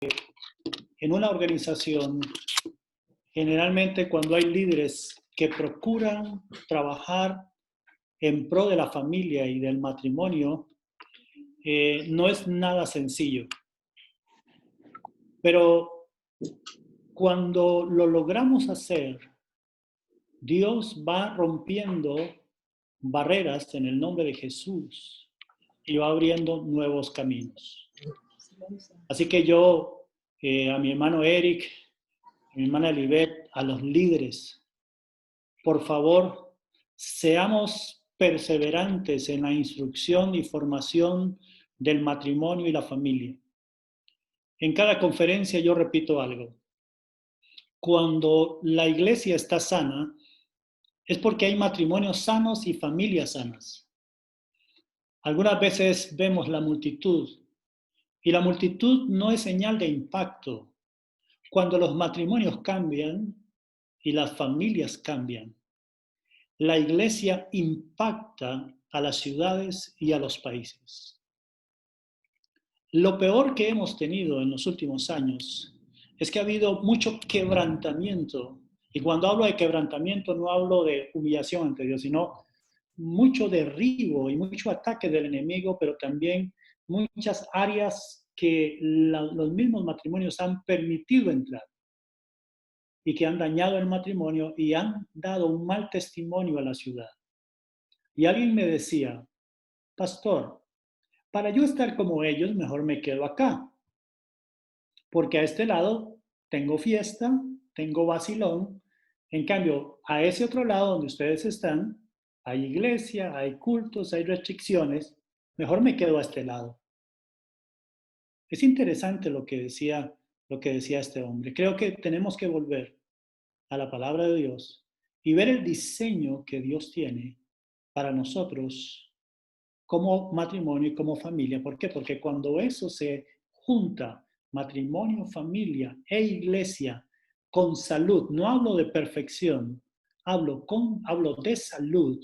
en una organización, generalmente cuando hay líderes que procuran trabajar en pro de la familia y del matrimonio, no es nada sencillo. Pero cuando lo logramos hacer, Dios va rompiendo barreras en el nombre de Jesús y va abriendo nuevos caminos. Así que yo, a mi hermano Eric, a mi hermana Libet, a los líderes, por favor, seamos perseverantes en la instrucción y formación del matrimonio y la familia. En cada conferencia yo repito algo. Cuando la iglesia está sana, es porque hay matrimonios sanos y familias sanas. Algunas veces vemos la multitud, y la multitud no es señal de impacto. Cuando los matrimonios cambian y las familias cambian, la iglesia impacta a las ciudades y a los países. Lo peor que hemos tenido en los últimos años es que ha habido mucho quebrantamiento. Y cuando hablo de quebrantamiento no hablo de humillación ante Dios, sino mucho derribo y mucho ataque del enemigo, pero también muchas áreas que los mismos matrimonios han permitido entrar y que han dañado el matrimonio y han dado un mal testimonio a la ciudad. Y alguien me decía, pastor, para yo estar como ellos, mejor me quedo acá, porque a este lado tengo fiesta, tengo vacilón, en cambio, a ese otro lado donde ustedes están, hay iglesia, hay cultos, hay restricciones, mejor me quedo a este lado. Es interesante lo que decía este hombre. Creo que tenemos que volver a la palabra de Dios y ver el diseño que Dios tiene para nosotros como matrimonio y como familia. ¿Por qué? Porque cuando eso se junta, matrimonio, familia e iglesia, con salud, no hablo de perfección, hablo de salud,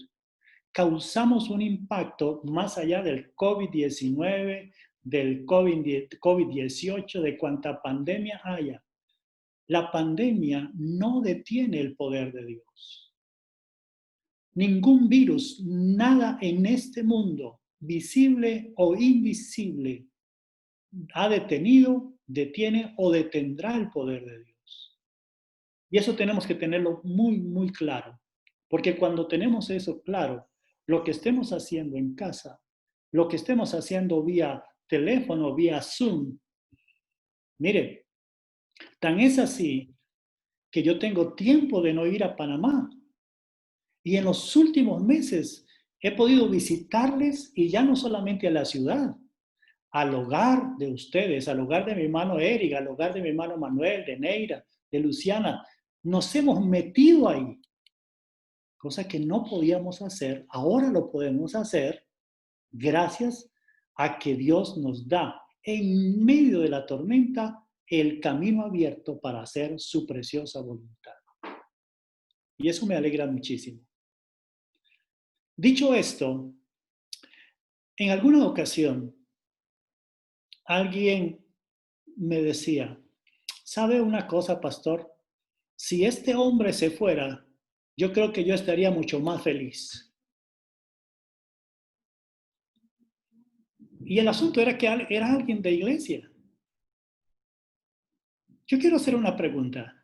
causamos un impacto más allá del COVID-19, del COVID-18, de cuanta pandemia haya. La pandemia no detiene el poder de Dios. Ningún virus, nada en este mundo, visible o invisible, ha detenido, detiene o detendrá el poder de Dios. Y eso tenemos que tenerlo muy, muy claro. Porque cuando tenemos eso claro, lo que estemos haciendo en casa, lo que estemos haciendo vía teléfono, vía Zoom, mire, tan es así que yo tengo tiempo de no ir a Panamá. Y en los últimos meses he podido visitarles y ya no solamente a la ciudad, al hogar de ustedes, al hogar de mi hermano Eric, al hogar de mi hermano Manuel, de Neira, de Luciana. Nos hemos metido ahí, cosa que no podíamos hacer, ahora lo podemos hacer gracias a que Dios nos da en medio de la tormenta el camino abierto para hacer su preciosa voluntad. Y eso me alegra muchísimo. Dicho esto, en alguna ocasión alguien me decía, ¿sabe una cosa, pastor? Si este hombre se fuera, yo creo que yo estaría mucho más feliz. Y el asunto era que era alguien de iglesia. Yo quiero hacer una pregunta.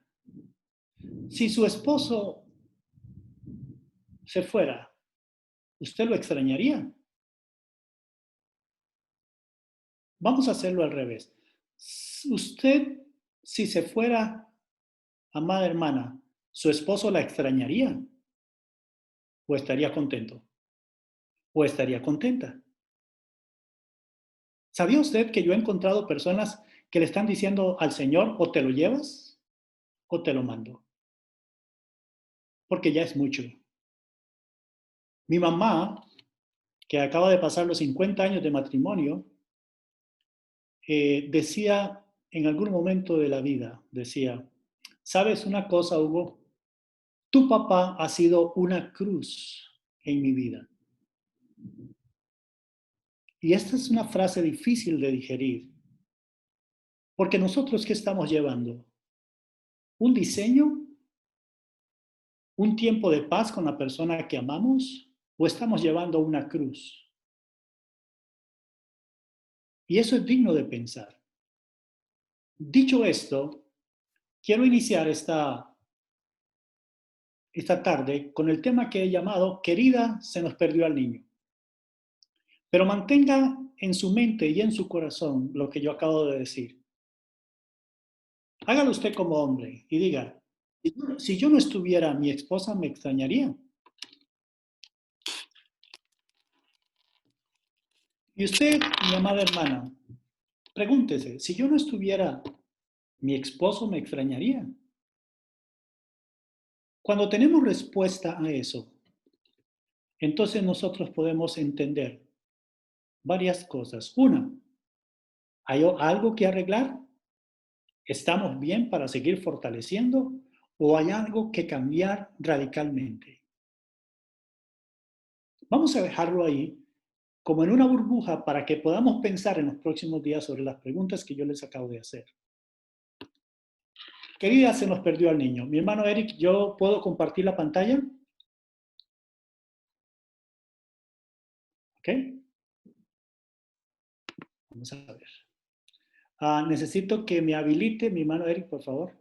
Si su esposo se fuera, ¿usted lo extrañaría? Vamos a hacerlo al revés. Usted, si se fuera, amada hermana, ¿su esposo la extrañaría? ¿O estaría contento? ¿O estaría contenta? ¿Sabía usted que yo he encontrado personas que le están diciendo al Señor, o te lo llevas o te lo mando? Porque ya es mucho. Mi mamá, que acaba de pasar los 50 años de matrimonio, decía en algún momento de la vida, decía, ¿sabes una cosa, Hugo? Tu papá ha sido una cruz en mi vida. Y esta es una frase difícil de digerir, Porque nosotros, ¿qué estamos llevando? ¿Un diseño? ¿Un tiempo de paz con la persona que amamos? ¿O estamos llevando una cruz? Y eso es digno de pensar. Dicho esto, quiero iniciar esta tarde con el tema que he llamado Querida, se nos perdió al niño. Pero mantenga en su mente y en su corazón lo que yo acabo de decir. Hágalo usted como hombre y diga, si yo no estuviera, mi esposa me extrañaría. Y usted, mi amada hermana, pregúntese, si yo no estuviera, mi esposo me extrañaría. Cuando tenemos respuesta a eso, entonces nosotros podemos entender varias cosas. Una, ¿hay algo que arreglar? ¿Estamos bien para seguir fortaleciendo? ¿O hay algo que cambiar radicalmente? Vamos a dejarlo ahí como en una burbuja para que podamos pensar en los próximos días sobre las preguntas que yo les acabo de hacer. Querida, se nos perdió al niño. Mi hermano Eric, ¿yo puedo compartir la pantalla? ¿Ok? Vamos a ver. Necesito que me habilite mi hermano Eric, por favor.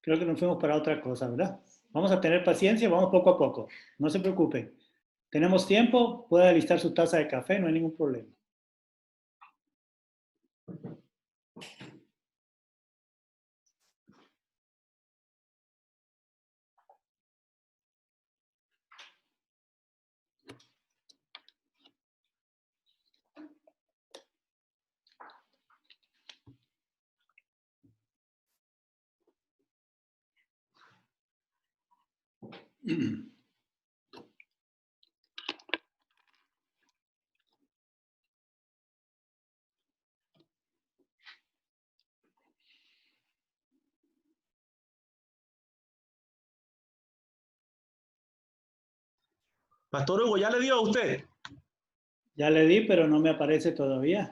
Creo que nos fuimos para otra cosa, ¿verdad? Vamos a tener paciencia, vamos poco a poco. No se preocupen. Tenemos tiempo, puede alistar su taza de café, no hay ningún problema. Pastor Hugo, ¿ya le dio a usted? Ya le di, pero no me aparece todavía.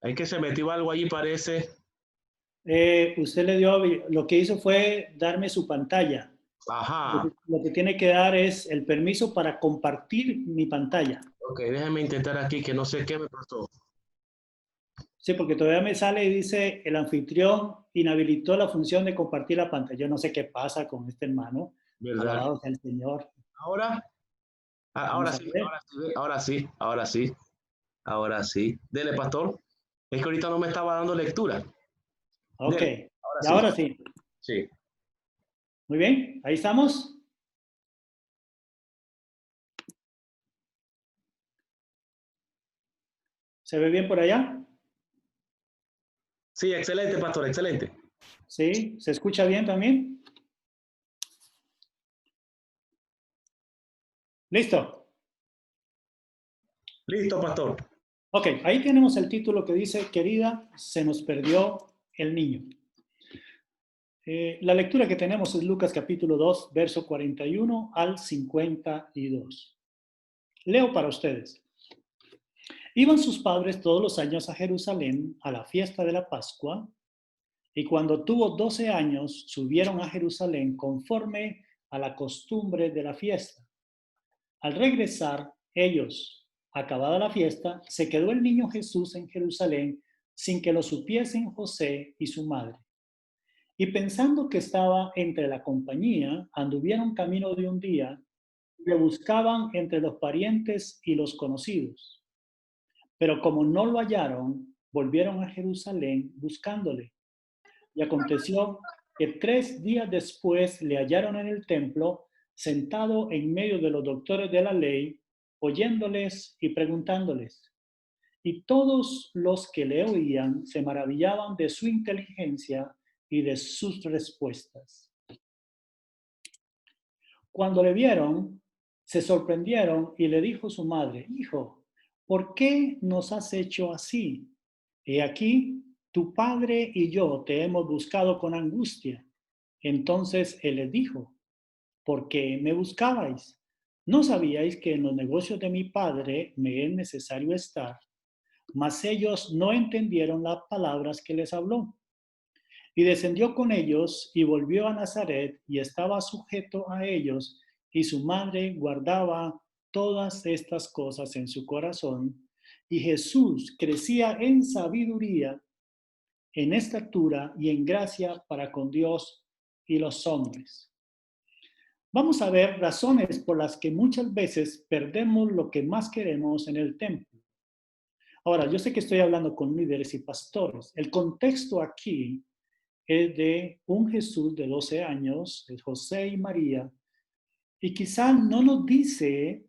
Es que se metió algo allí, parece. Usted le dio, lo que hizo fue darme su pantalla. Ajá. Lo que tiene que dar es el permiso para compartir mi pantalla. Ok, déjeme intentar aquí, que no sé qué me pasó. Sí, porque todavía me sale y dice el anfitrión inhabilitó la función de compartir la pantalla. Yo no sé qué pasa con este hermano. ¿Verdad? Alabado sea el Señor. Ahora, ahora Vamos a sí, ver. ahora sí, ahora sí, ahora sí, ahora sí. Dele, pastor. Es que ahorita no me estaba dando lectura. Ok. Dele, ahora Y sí. ahora sí. Sí. Muy bien. Ahí estamos. ¿Se ve bien por allá? Sí, excelente, pastor, excelente. Sí. ¿Se escucha bien también? Listo. Listo, pastor. Ok. Ahí tenemos el título que dice, querida, se nos perdió el niño. La lectura que tenemos es Lucas capítulo 2, verso 41 al 52. Leo para ustedes. Iban sus padres todos los años a Jerusalén a la fiesta de la Pascua, y cuando tuvo 12 años subieron a Jerusalén conforme a la costumbre de la fiesta. Al regresar ellos, acabada la fiesta, se quedó el niño Jesús en Jerusalén sin que lo supiesen José y su madre. Y pensando que estaba entre la compañía, anduvieron camino de un día y le buscaban entre los parientes y los conocidos. Pero como no lo hallaron, volvieron a Jerusalén buscándole. Y aconteció que 3 días después le hallaron en el templo, sentado en medio de los doctores de la ley, oyéndoles y preguntándoles. Y todos los que le oían se maravillaban de su inteligencia y de sus respuestas. Cuando le vieron, se sorprendieron y le dijo su madre: Hijo, ¿por qué nos has hecho así? He aquí, tu padre y yo te hemos buscado con angustia. Entonces él les dijo: ¿por qué me buscabais? ¿No sabíais que en los negocios de mi padre me es necesario estar? Mas ellos no entendieron las palabras que les habló. Y descendió con ellos y volvió a Nazaret y estaba sujeto a ellos, y su madre guardaba todas estas cosas en su corazón. Y Jesús crecía en sabiduría, en estatura y en gracia para con Dios y los hombres. Vamos a ver razones por las que muchas veces perdemos lo que más queremos en el templo. Ahora, yo sé que estoy hablando con líderes y pastores. El contexto aquí es de un Jesús de 12 años, de José y María, y quizá no nos dice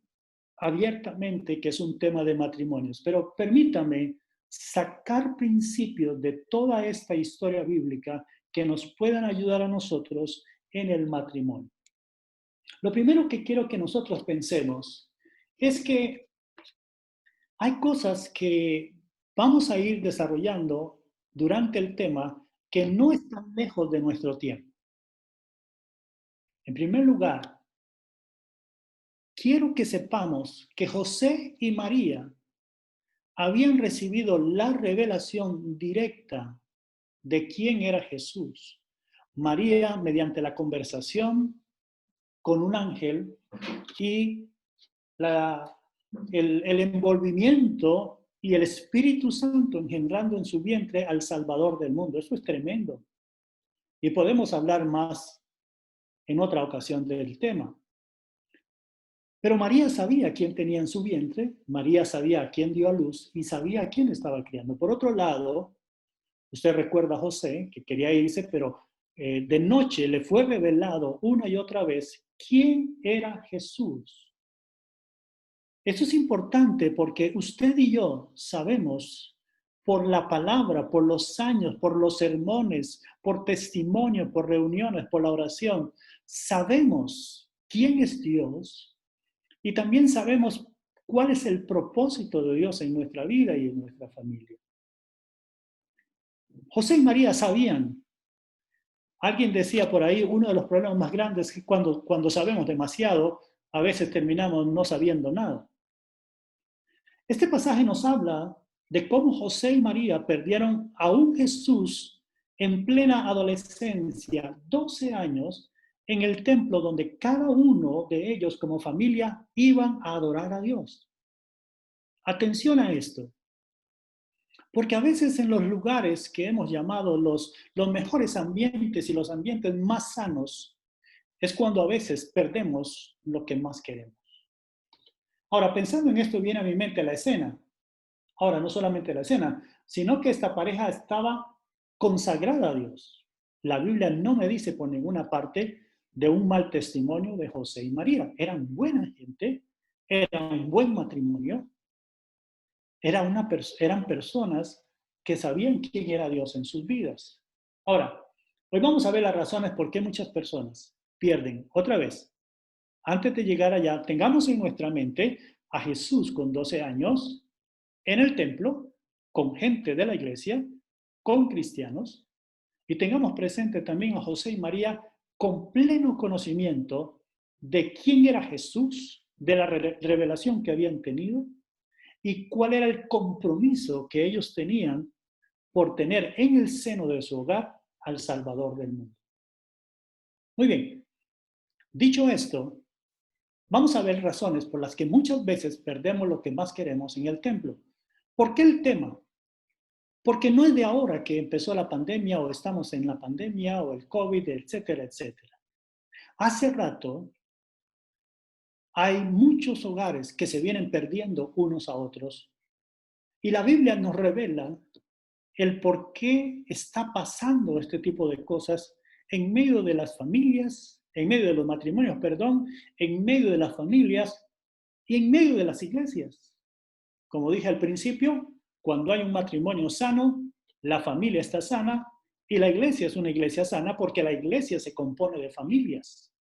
abiertamente que es un tema de matrimonios, pero permítame sacar principios de toda esta historia bíblica que nos puedan ayudar a nosotros en el matrimonio. Lo primero que quiero que nosotros pensemos es que hay cosas que vamos a ir desarrollando durante el tema que no están lejos de nuestro tiempo. En primer lugar, quiero que sepamos que José y María habían recibido la revelación directa de quién era Jesús. María mediante la conversación con un ángel y el envolvimiento y el Espíritu Santo engendrando en su vientre al Salvador del mundo. Eso es tremendo. Y podemos hablar más en otra ocasión del tema. Pero María sabía quién tenía en su vientre, María sabía a quién dio a luz y sabía a quién estaba criando. Por otro lado, usted recuerda a José, que quería irse, pero de noche le fue revelado una y otra vez quién era Jesús. Esto es importante porque usted y yo sabemos por la palabra, por los años, por los sermones, por testimonio, por reuniones, por la oración, sabemos quién es Dios y también sabemos cuál es el propósito de Dios en nuestra vida y en nuestra familia. José y María sabían. Alguien decía por ahí, uno de los problemas más grandes es que cuando sabemos demasiado, a veces terminamos no sabiendo nada. Este pasaje nos habla de cómo José y María perdieron a un Jesús en plena adolescencia, 12 años, en el templo donde cada uno de ellos como familia iban a adorar a Dios. Atención a esto, porque a veces en los lugares que hemos llamado los mejores ambientes y los ambientes más sanos, es cuando a veces perdemos lo que más queremos. Ahora, pensando en esto, viene a mi mente la escena. Ahora, no solamente la escena, sino que esta pareja estaba consagrada a Dios. La Biblia no me dice por ninguna parte de un mal testimonio de José y María. Eran buena gente, eran un buen matrimonio, eran personas que sabían quién era Dios en sus vidas. Ahora, hoy vamos a ver las razones por qué muchas personas pierden. Otra vez, antes de llegar allá, tengamos en nuestra mente a Jesús con 12 años en el templo, con gente de la iglesia, con cristianos, y tengamos presente también a José y María con pleno conocimiento de quién era Jesús, de la revelación que habían tenido y cuál era el compromiso que ellos tenían por tener en el seno de su hogar al Salvador del mundo. Muy bien, dicho esto, vamos a ver razones por las que muchas veces perdemos lo que más queremos en el templo. ¿Por qué el tema? Porque no es de ahora que empezó la pandemia o estamos en la pandemia o el COVID, etcétera, etcétera. Hace rato hay muchos hogares que se vienen perdiendo unos a otros y la Biblia nos revela el por qué está pasando este tipo de cosas en medio de las familias, en medio de los matrimonios, perdón, en medio de las familias y en medio de las iglesias. Como dije al principio, cuando hay un matrimonio sano, la familia está sana y la iglesia es una iglesia sana porque la iglesia se compone de familias.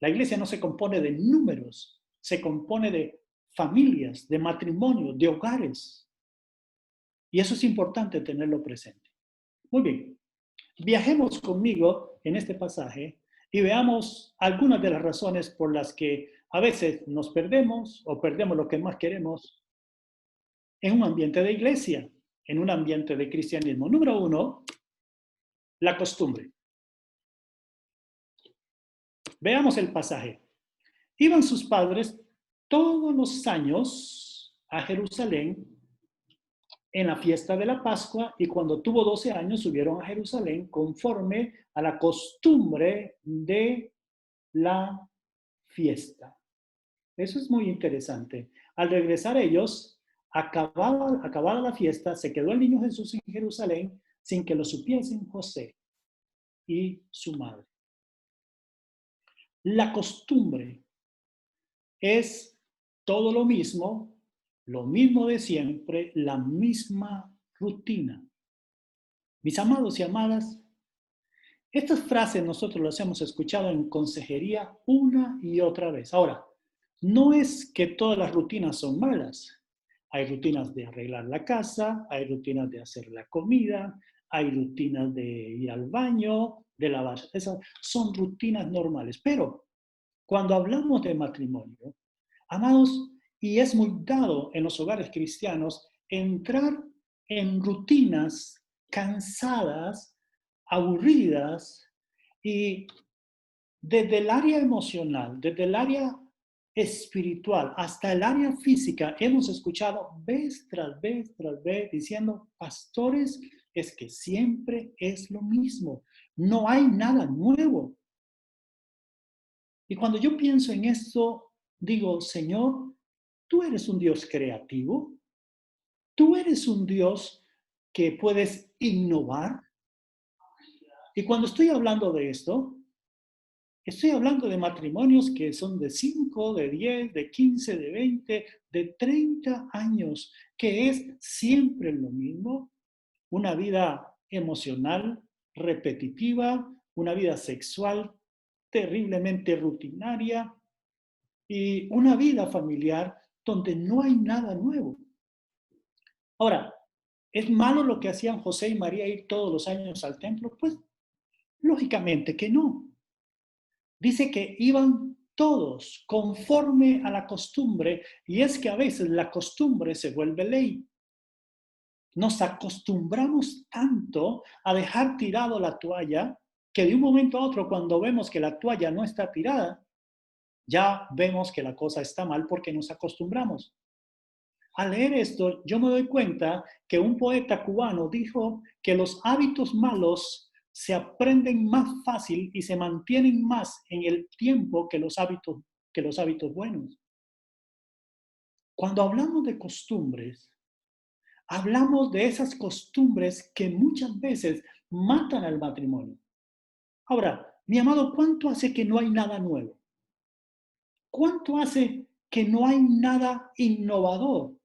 La iglesia no se compone de números, se compone de familias, de matrimonios, de hogares. Y eso es importante tenerlo presente. Muy bien, viajemos conmigo en este pasaje y veamos algunas de las razones por las que a veces nos perdemos o perdemos lo que más queremos en un ambiente de iglesia, en un ambiente de cristianismo. Número 1, la costumbre. Veamos el pasaje. Iban sus padres todos los años a Jerusalén en la fiesta de la Pascua y cuando tuvo 12 años subieron a Jerusalén conforme a la costumbre de la fiesta. Eso es muy interesante. Al regresar ellos, acabada la fiesta, se quedó el niño Jesús en Jerusalén sin que lo supiesen José y su madre. La costumbre es todo lo mismo de siempre, la misma rutina. Mis amados y amadas, estas frases nosotros las hemos escuchado en consejería una y otra vez. Ahora, no es que todas las rutinas son malas. Hay rutinas de arreglar la casa, hay rutinas de hacer la comida, hay rutinas de ir al baño, de lavar. Esas son rutinas normales. Pero cuando hablamos de matrimonio, amados, y es muy dado en los hogares cristianos entrar en rutinas cansadas, aburridas, y desde el área emocional, desde el área espiritual hasta el área física, hemos escuchado vez tras vez tras vez diciendo, pastores, es que siempre es lo mismo, no hay nada nuevo. Y cuando yo pienso en esto, digo, Señor, tú eres un Dios creativo, tú eres un Dios que puedes innovar. Y cuando estoy hablando de esto, estoy hablando de matrimonios que son de 5, de 10, de 15, de 20, de 30 años, que es siempre lo mismo, una vida emocional repetitiva, una vida sexual terriblemente rutinaria y una vida familiar donde no hay nada nuevo. Ahora, ¿es malo lo que hacían José y María ir todos los años al templo? Pues lógicamente que no. Dice que iban todos conforme a la costumbre, y es que a veces la costumbre se vuelve ley. Nos acostumbramos tanto a dejar tirado la toalla que de un momento a otro, cuando vemos que la toalla no está tirada, ya vemos que la cosa está mal porque nos acostumbramos. Al leer esto, yo me doy cuenta que un poeta cubano dijo que los hábitos malos se aprenden más fácil y se mantienen más en el tiempo que los hábitos buenos. Cuando hablamos de costumbres, hablamos de esas costumbres que muchas veces matan al matrimonio. Ahora, mi amado, ¿cuánto hace que no hay nada nuevo? ¿Cuánto hace que no hay nada innovador?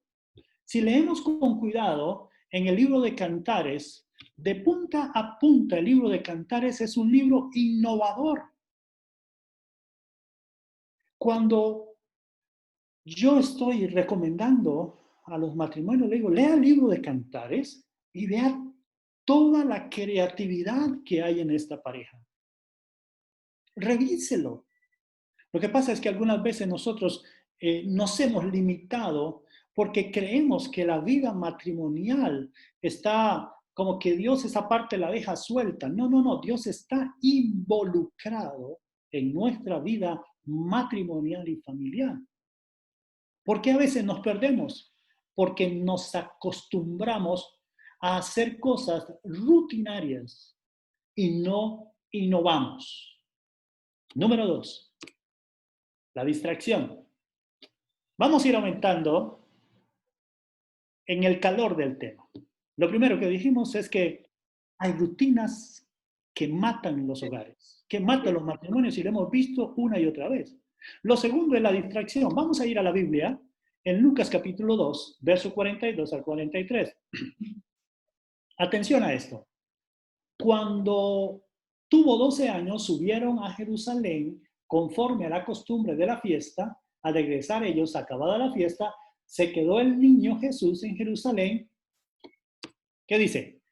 Si leemos con cuidado en el libro de Cantares, de punta a punta el libro de Cantares es un libro innovador. Cuando yo estoy recomendando a los matrimonios, le digo, lea el libro de Cantares y vea toda la creatividad que hay en esta pareja. Revíselo. Lo que pasa es que algunas veces nosotros nos hemos limitado porque creemos que la vida matrimonial está como que Dios esa parte la deja suelta. No, no, no. Dios está involucrado en nuestra vida matrimonial y familiar. ¿Por qué a veces nos perdemos? Porque nos acostumbramos a hacer cosas rutinarias y no innovamos. Número 2, la distracción. Vamos a ir aumentando en el calor del tema. Lo primero que dijimos es que hay rutinas que matan los hogares, que matan los matrimonios y lo hemos visto una y otra vez. Lo segundo es la distracción. Vamos a ir a la Biblia en Lucas capítulo 2, verso 42 al 43. Atención a esto. Cuando tuvo 12 años, subieron a Jerusalén conforme a la costumbre de la fiesta. Al regresar ellos, acabada la fiesta, se quedó el niño Jesús en Jerusalén. ¿Qué dice?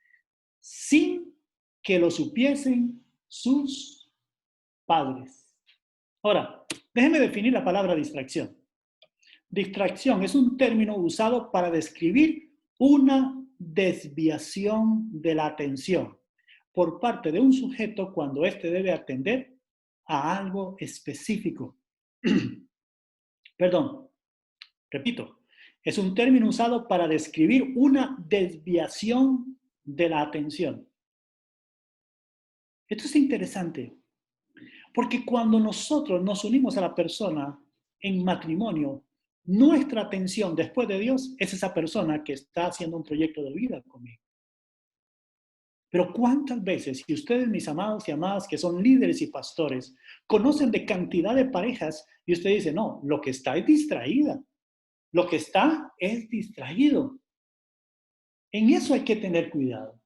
Sin que lo supiesen sus padres. Ahora, déjenme definir la palabra distracción. Distracción es un término usado para describir una desviación de la atención por parte de un sujeto cuando éste debe atender a algo específico. Perdón, repito, es un término usado para describir una desviación de la atención. Esto es interesante, porque cuando nosotros nos unimos a la persona en matrimonio, nuestra atención después de Dios es esa persona que está haciendo un proyecto de vida conmigo. Pero ¿cuántas veces, y ustedes, mis amados y amadas, que son líderes y pastores, conocen de cantidad de parejas y usted dice, no, lo que está es distraída, lo que está es distraído? En eso hay que tener cuidado.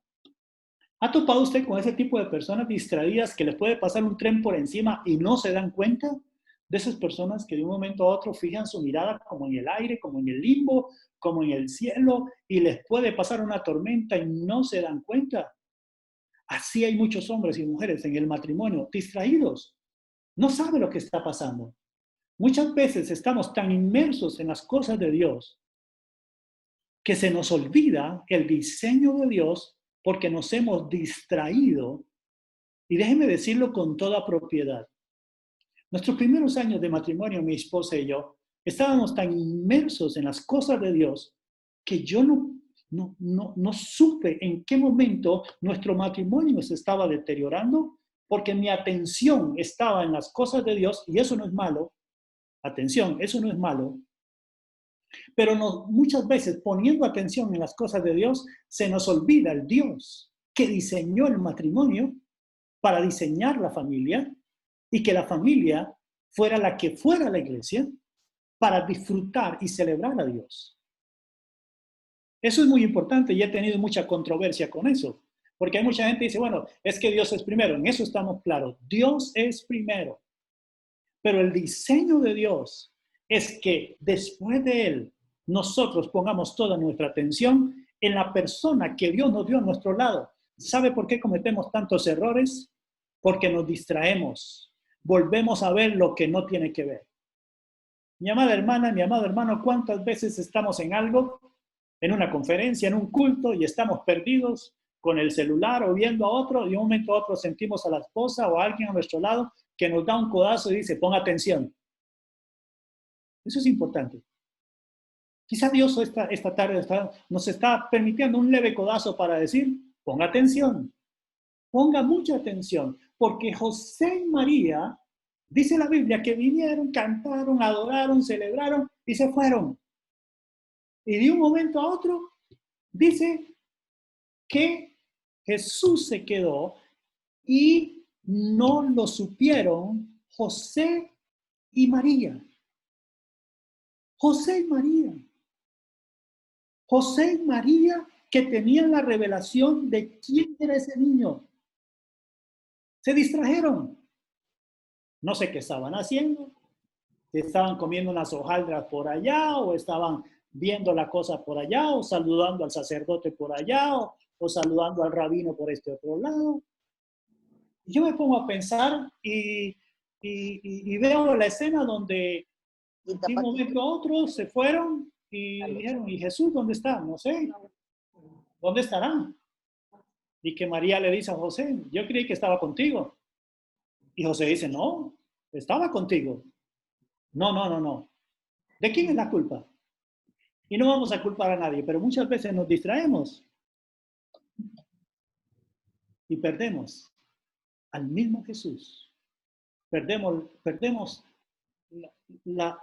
¿Ha topado usted con ese tipo de personas distraídas que les puede pasar un tren por encima y no se dan cuenta? De esas personas que de un momento a otro fijan su mirada como en el aire, como en el limbo, como en el cielo, y les puede pasar una tormenta y no se dan cuenta. Así hay muchos hombres y mujeres en el matrimonio distraídos. No saben lo que está pasando. Muchas veces estamos tan inmersos en las cosas de Dios que se nos olvida el diseño de Dios porque nos hemos distraído. Y déjenme decirlo con toda propiedad. Nuestros primeros años de matrimonio, mi esposa y yo, estábamos tan inmersos en las cosas de Dios que yo no supe en qué momento nuestro matrimonio se estaba deteriorando porque mi atención estaba en las cosas de Dios y eso no es malo. Atención, eso no es malo. Pero muchas veces poniendo atención en las cosas de Dios se nos olvida el Dios que diseñó el matrimonio para diseñar la familia y que la familia fuera la que fuera la iglesia para disfrutar y celebrar a Dios. Eso es muy importante y he tenido mucha controversia con eso, porque hay mucha gente que dice, bueno, es que Dios es primero, en eso estamos claros, Dios es primero, pero el diseño de Dios es que después de Él nosotros pongamos toda nuestra atención en la persona que Dios nos dio a nuestro lado. ¿Sabe por qué cometemos tantos errores? Porque nos distraemos, volvemos a ver lo que no tiene que ver. Mi amada hermana, mi amado hermano, ¿cuántas veces estamos en algo, en una conferencia, en un culto, y estamos perdidos con el celular o viendo a otro, y de un momento a otro sentimos a la esposa o a alguien a nuestro lado que nos da un codazo y dice, pon atención? Eso es importante. Quizá Dios esta tarde nos está permitiendo un leve codazo para decir, ponga atención, ponga mucha atención, porque José y María, dice la Biblia, que vinieron, cantaron, adoraron, celebraron y se fueron. Y de un momento a otro, dice que Jesús se quedó y no lo supieron José y María. José y María. José y María que tenían la revelación de quién era ese niño. Se distrajeron. No sé qué estaban haciendo. Estaban comiendo unas hojaldras por allá o estaban viendo la cosa por allá o saludando al sacerdote por allá o saludando al rabino por este otro lado. Yo me pongo a pensar y veo la escena donde de un momento a otro se fueron y dijeron, ¿y Jesús dónde está? No sé. ¿Dónde estará? Y que María le dice a José, yo creí que estaba contigo. Y José dice, no, estaba contigo. No. ¿De quién es la culpa? Y no vamos a culpar a nadie, pero muchas veces nos distraemos. y perdemos al mismo Jesús. Perdemos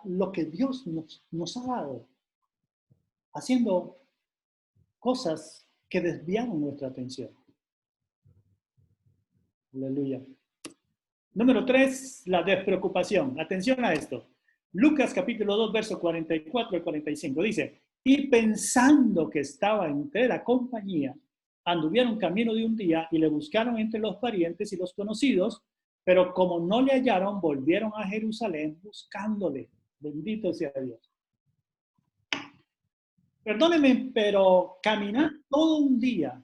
lo que Dios nos ha dado, haciendo cosas que desviaron nuestra atención. Aleluya. Número 3, la despreocupación. Atención a esto. Lucas capítulo 2, verso 44 y 45 dice, y pensando que estaba entre la compañía, anduvieron camino de un día y le buscaron entre los parientes y los conocidos, pero como no le hallaron, volvieron a Jerusalén buscándole. Bendito sea Dios. Perdónenme, pero caminar todo un día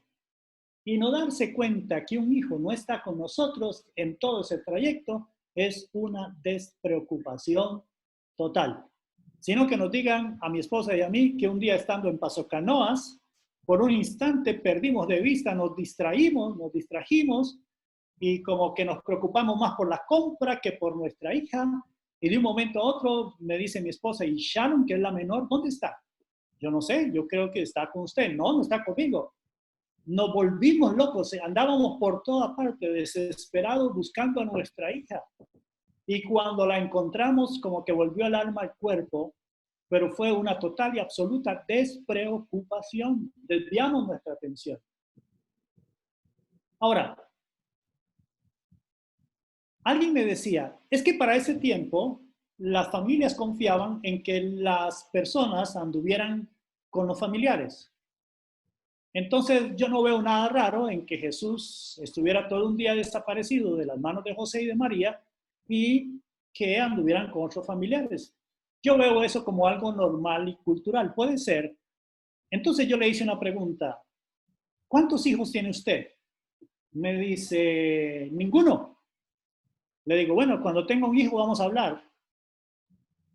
y no darse cuenta que un hijo no está con nosotros en todo ese trayecto es una despreocupación total. Sino que nos digan a mi esposa y a mí que un día estando en Paso Canoas, por un instante perdimos de vista, nos distrajimos y como que nos preocupamos más por la compra que por nuestra hija. Y de un momento a otro me dice mi esposa, y Sharon, que es la menor, ¿dónde está? Yo no sé, yo creo que está con usted. No, no está conmigo. Nos volvimos locos, andábamos por toda parte, desesperados, buscando a nuestra hija. Y cuando la encontramos, como que volvió el alma al cuerpo, pero fue una total y absoluta despreocupación. Desviamos nuestra atención. Ahora, alguien me decía, es que para ese tiempo las familias confiaban en que las personas anduvieran con los familiares. Entonces yo no veo nada raro en que Jesús estuviera todo un día desaparecido de las manos de José y de María y que anduvieran con otros familiares. Yo veo eso como algo normal y cultural. Puede ser. Entonces yo le hice una pregunta. ¿Cuántos hijos tiene usted? Me dice, ninguno. Le digo, bueno, cuando tenga un hijo vamos a hablar.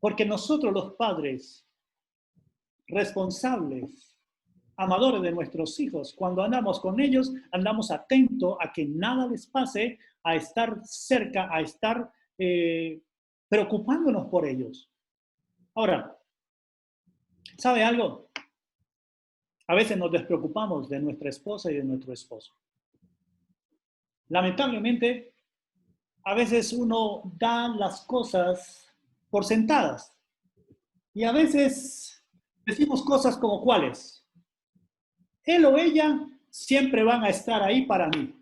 Porque nosotros los padres responsables, amadores de nuestros hijos, cuando andamos con ellos, andamos atentos a que nada les pase, a estar cerca, a estar preocupándonos por ellos. Ahora, ¿sabe algo? A veces nos despreocupamos de nuestra esposa y de nuestro esposo. Lamentablemente, a veces uno da las cosas por sentadas. Y a veces decimos cosas como ¿cuáles? Él o ella siempre van a estar ahí para mí.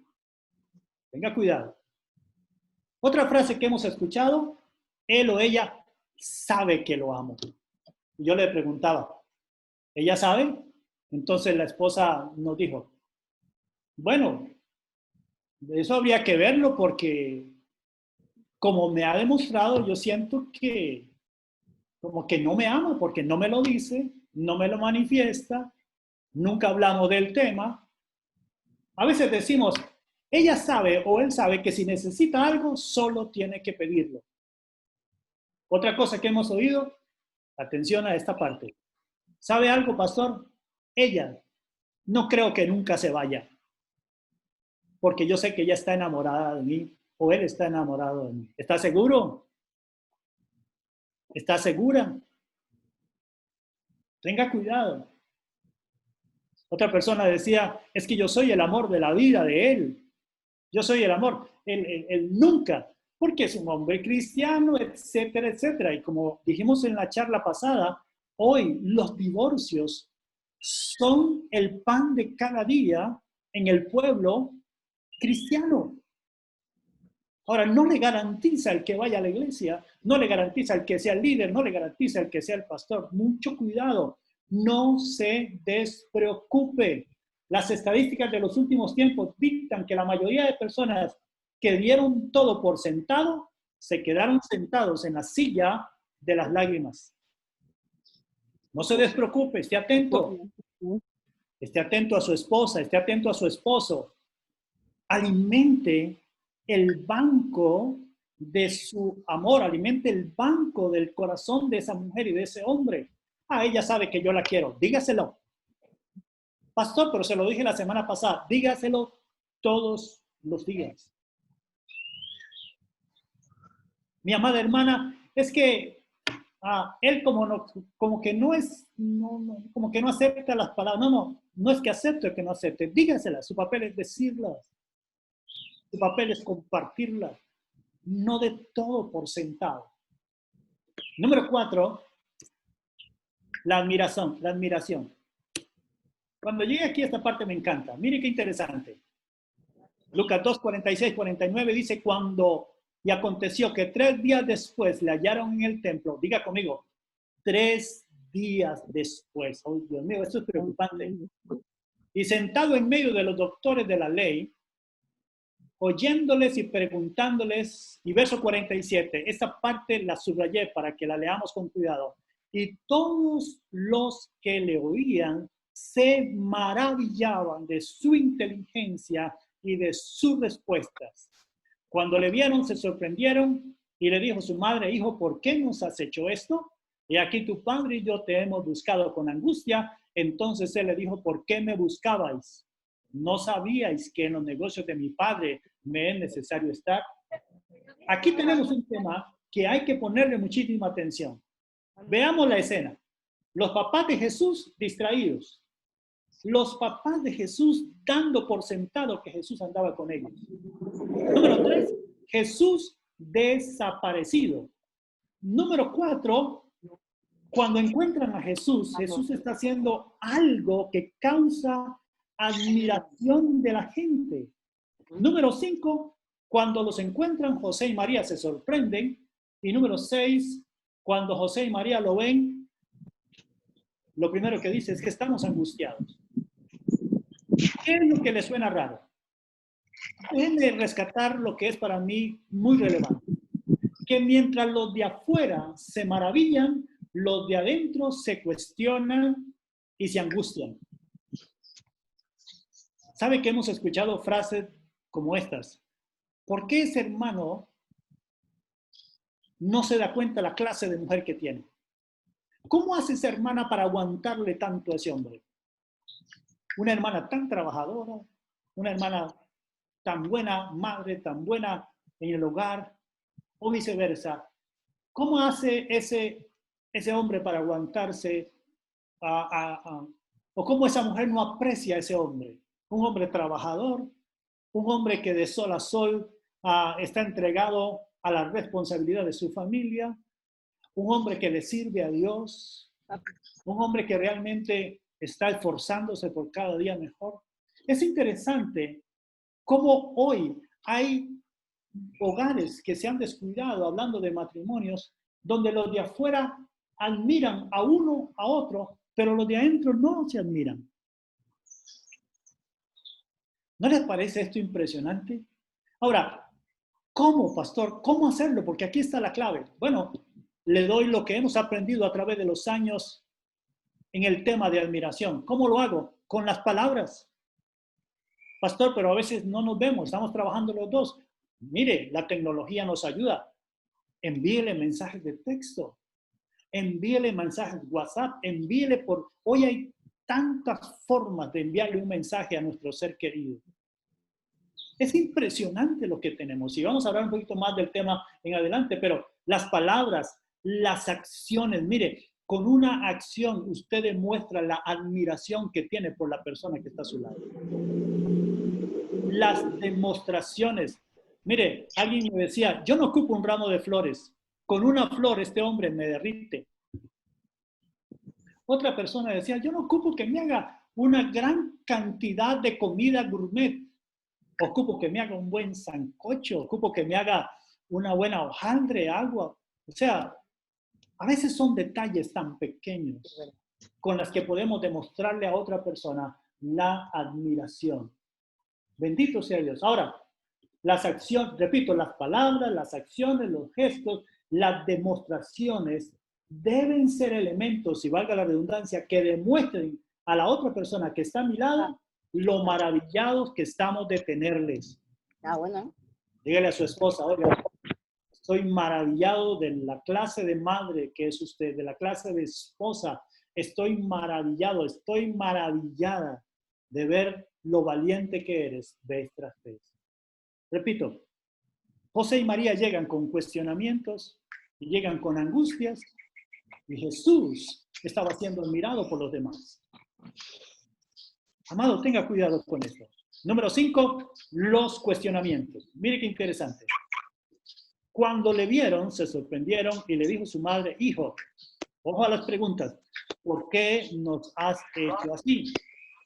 Tenga cuidado. Otra frase que hemos escuchado, él o ella sabe que lo amo. Y yo le preguntaba, ¿ella sabe? Entonces la esposa nos dijo, bueno, eso habría que verlo porque como me ha demostrado, yo siento que como que no me ama porque no me lo dice, no me lo manifiesta, nunca hablamos del tema. A veces decimos, ella sabe o él sabe que si necesita algo, solo tiene que pedirlo. Otra cosa que hemos oído, atención a esta parte. ¿Sabe algo, pastor? Ella no creo que nunca se vaya, porque yo sé que ella está enamorada de mí o él está enamorado de mí. ¿Está seguro? ¿Está segura? Tenga cuidado. Otra persona decía, es que yo soy el amor de la vida de él. Yo soy el amor. Él nunca, porque es un hombre cristiano, etcétera, etcétera. Y como dijimos en la charla pasada, hoy los divorcios son el pan de cada día en el pueblo cristiano. Ahora, no le garantiza el que vaya a la iglesia, no le garantiza el que sea el líder, no le garantiza el que sea el pastor. Mucho cuidado, no se despreocupe. Las estadísticas de los últimos tiempos dictan que la mayoría de personas que dieron todo por sentado, se quedaron sentados en la silla de las lágrimas. No se despreocupe, esté atento. Esté atento a su esposa, esté atento a su esposo. Alimente el banco de su amor, alimente el banco del corazón de esa mujer y de ese hombre. Ah, ella sabe que yo la quiero, dígaselo. Pastor, pero se lo dije la semana pasada, dígaselo todos los días. Mi amada hermana, es que él como que no es, como que no acepta las palabras. No es que acepte o que no acepte, dígasela, su papel es decirlas. Tu papel es compartirla, no de todo por sentado. Número 4, la admiración, la admiración. Cuando llegué aquí, esta parte me encanta. Mire qué interesante. Lucas 2, 46, 49 dice, y aconteció que 3 días después le hallaron en el templo. Diga conmigo, 3 días después. Oh, Dios mío, esto es preocupante. Y sentado en medio de los doctores de la ley, oyéndoles y preguntándoles, y verso 47, esta parte la subrayé para que la leamos con cuidado. Y todos los que le oían se maravillaban de su inteligencia y de sus respuestas. Cuando le vieron, se sorprendieron y le dijo su madre, hijo, ¿por qué nos has hecho esto? Y aquí tu padre y yo te hemos buscado con angustia. Entonces él le dijo, ¿por qué me buscabais? ¿No sabíais que en los negocios de mi padre me es necesario estar? Aquí tenemos un tema que hay que ponerle muchísima atención. Veamos la escena. Los papás de Jesús distraídos. Los papás de Jesús dando por sentado que Jesús andaba con ellos. Número 3, Jesús desaparecido. Número 4, cuando encuentran a Jesús, Jesús está haciendo algo que causa admiración de la gente. Número 5, cuando los encuentran, José y María se sorprenden. Y número 6, cuando José y María lo ven, lo primero que dice es que estamos angustiados. ¿Qué es lo que les suena raro? Déjenme rescatar lo que es para mí muy relevante. Que mientras los de afuera se maravillan, los de adentro se cuestionan y se angustian. ¿Sabe que hemos escuchado frases como estas? ¿Por qué ese hermano no se da cuenta la clase de mujer que tiene? ¿Cómo hace esa hermana para aguantarle tanto a ese hombre? Una hermana tan trabajadora, una hermana tan buena madre, tan buena en el hogar, o viceversa. ¿Cómo hace ese hombre para aguantarse? ¿O cómo esa mujer no aprecia a ese hombre? Un hombre trabajador, un hombre que de sol a sol está entregado a la responsabilidad de su familia, un hombre que le sirve a Dios, un hombre que realmente está esforzándose por cada día mejor. Es interesante cómo hoy hay hogares que se han descuidado, hablando de matrimonios, donde los de afuera admiran a uno, a otro, pero los de adentro no se admiran. ¿No les parece esto impresionante? Ahora, ¿cómo, pastor? ¿Cómo hacerlo? Porque aquí está la clave. Bueno, le doy lo que hemos aprendido a través de los años en el tema de admiración. ¿Cómo lo hago? Con las palabras. Pastor, pero a veces no nos vemos, estamos trabajando los dos. Mire, la tecnología nos ayuda. Envíele mensajes de texto, envíele mensajes WhatsApp, envíele por... Hoy hay tantas formas de enviarle un mensaje a nuestro ser querido. Es impresionante lo que tenemos. Y vamos a hablar un poquito más del tema en adelante, pero las palabras, las acciones, mire, con una acción usted demuestra la admiración que tiene por la persona que está a su lado. Las demostraciones. Mire, alguien me decía, yo no ocupo un ramo de flores. Con una flor este hombre me derrite. Otra persona decía, yo no ocupo que me haga una gran cantidad de comida gourmet. Ocupo que me haga un buen sancocho. Ocupo que me haga una buena hojaldre, agua. O sea, a veces son detalles tan pequeños con los que podemos demostrarle a otra persona la admiración. Bendito sea Dios. Ahora, las acciones, repito, las palabras, las acciones, los gestos, las demostraciones deben ser elementos, si valga la redundancia, que demuestren a la otra persona que está a mi lado lo maravillados que estamos de tenerles. Bueno. Dígale a su esposa, oiga, estoy maravillado de la clase de madre que es usted, de la clase de esposa. Estoy maravillado, estoy maravillada de ver lo valiente que eres vez tras vez. Repito, José y María llegan con cuestionamientos y llegan con angustias y Jesús estaba siendo admirado por los demás. Amado, tenga cuidado con esto. Número 5, los cuestionamientos. Mire qué interesante. Cuando le vieron, se sorprendieron y le dijo su madre, hijo, ojo a las preguntas, ¿por qué nos has hecho así?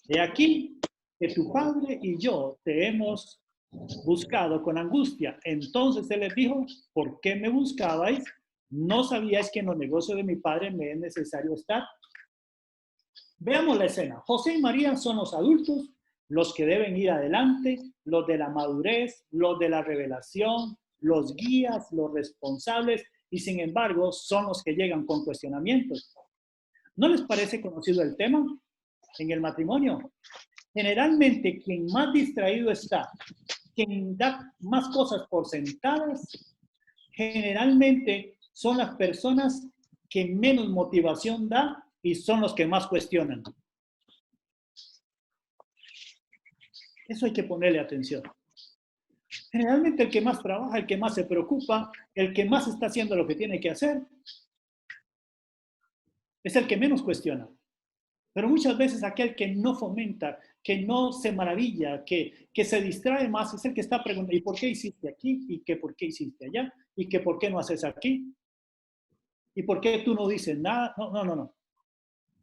He aquí que tu padre y yo te hemos buscado con angustia. Entonces él les dijo, ¿por qué me buscabais? ¿No sabíais que en los negocios de mi padre me es necesario estar? Veamos la escena. José y María son los adultos, los que deben ir adelante, los de la madurez, los de la revelación, los guías, los responsables, y sin embargo son los que llegan con cuestionamientos. ¿No les parece conocido el tema en el matrimonio? Generalmente quien más distraído está, quien da más cosas por sentadas, generalmente son las personas que menos motivación da y son los que más cuestionan. Eso hay que ponerle atención. Generalmente el que más trabaja, el que más se preocupa, el que más está haciendo lo que tiene que hacer, es el que menos cuestiona. Pero muchas veces aquel que no fomenta, que no se maravilla, que se distrae más, es el que está preguntando, ¿y por qué hiciste aquí? ¿Y qué por qué hiciste allá? ¿Y qué por qué no haces aquí? ¿Y por qué tú no dices nada? No.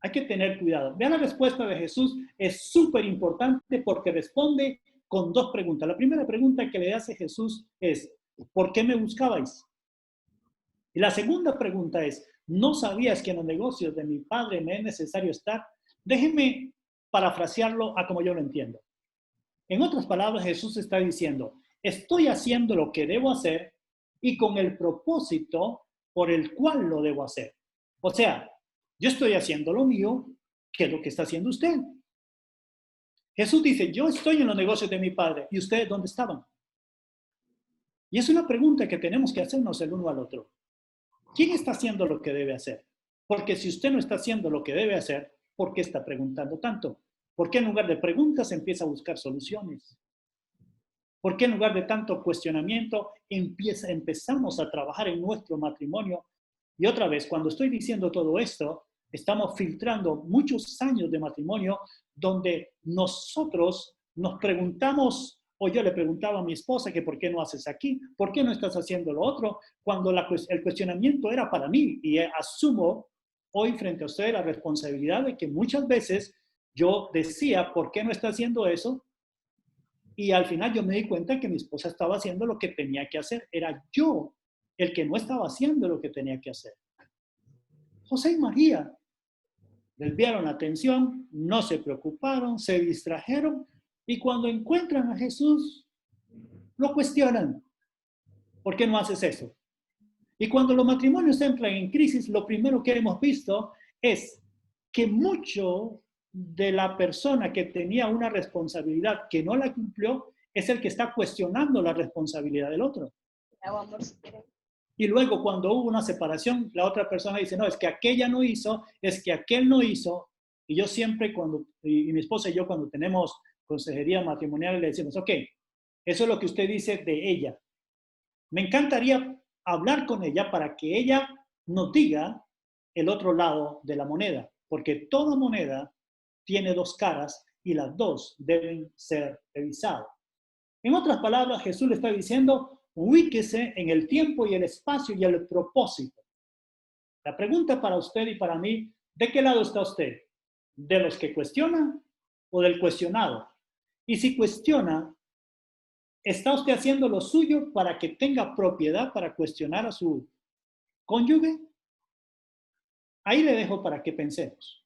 Hay que tener cuidado. Vean la respuesta de Jesús, es súper importante porque responde con dos preguntas. La primera pregunta que le hace Jesús es, ¿por qué me buscabais? Y la segunda pregunta es, ¿no sabías que en los negocios de mi padre me es necesario estar? Déjenme parafrasearlo a como yo lo entiendo. En otras palabras, Jesús está diciendo, estoy haciendo lo que debo hacer y con el propósito por el cual lo debo hacer. O sea, yo estoy haciendo lo mío, ¿qué es lo que está haciendo usted? Jesús dice, yo estoy en los negocios de mi padre, ¿y ustedes dónde estaban? Y es una pregunta que tenemos que hacernos el uno al otro. ¿Quién está haciendo lo que debe hacer? Porque si usted no está haciendo lo que debe hacer, ¿por qué está preguntando tanto? ¿Por qué en lugar de preguntas empieza a buscar soluciones? ¿Por qué en lugar de tanto cuestionamiento empezamos a trabajar en nuestro matrimonio? Y otra vez, cuando estoy diciendo todo esto, estamos filtrando muchos años de matrimonio donde nosotros nos preguntamos, o yo le preguntaba a mi esposa que por qué no haces aquí, por qué no estás haciendo lo otro, cuando el cuestionamiento era para mí. Y asumo hoy frente a usted la responsabilidad de que muchas veces yo decía, ¿por qué no está haciendo eso? Y al final yo me di cuenta que mi esposa estaba haciendo lo que tenía que hacer. Era yo el que no estaba haciendo lo que tenía que hacer. José y María desviaron la atención, no se preocuparon, se distrajeron y cuando encuentran a Jesús, lo cuestionan. ¿Por qué no haces eso? Y cuando los matrimonios entran en crisis, lo primero que hemos visto es que mucho de la persona que tenía una responsabilidad que no la cumplió es el que está cuestionando la responsabilidad del otro. Y luego cuando hubo una separación, la otra persona dice, no, es que aquella no hizo, es que aquel no hizo. Y yo siempre y mi esposa y yo cuando tenemos consejería matrimonial le decimos, ok, eso es lo que usted dice de ella. Me encantaría hablar con ella para que ella nos diga el otro lado de la moneda, porque toda moneda tiene dos caras y las dos deben ser revisadas. En otras palabras, Jesús le está diciendo, ubíquese en el tiempo y el espacio y el propósito. La pregunta para usted y para mí, ¿de qué lado está usted? ¿De los que cuestionan o del cuestionado? Y si cuestiona, ¿está usted haciendo lo suyo para que tenga propiedad para cuestionar a su cónyuge? Ahí le dejo para que pensemos.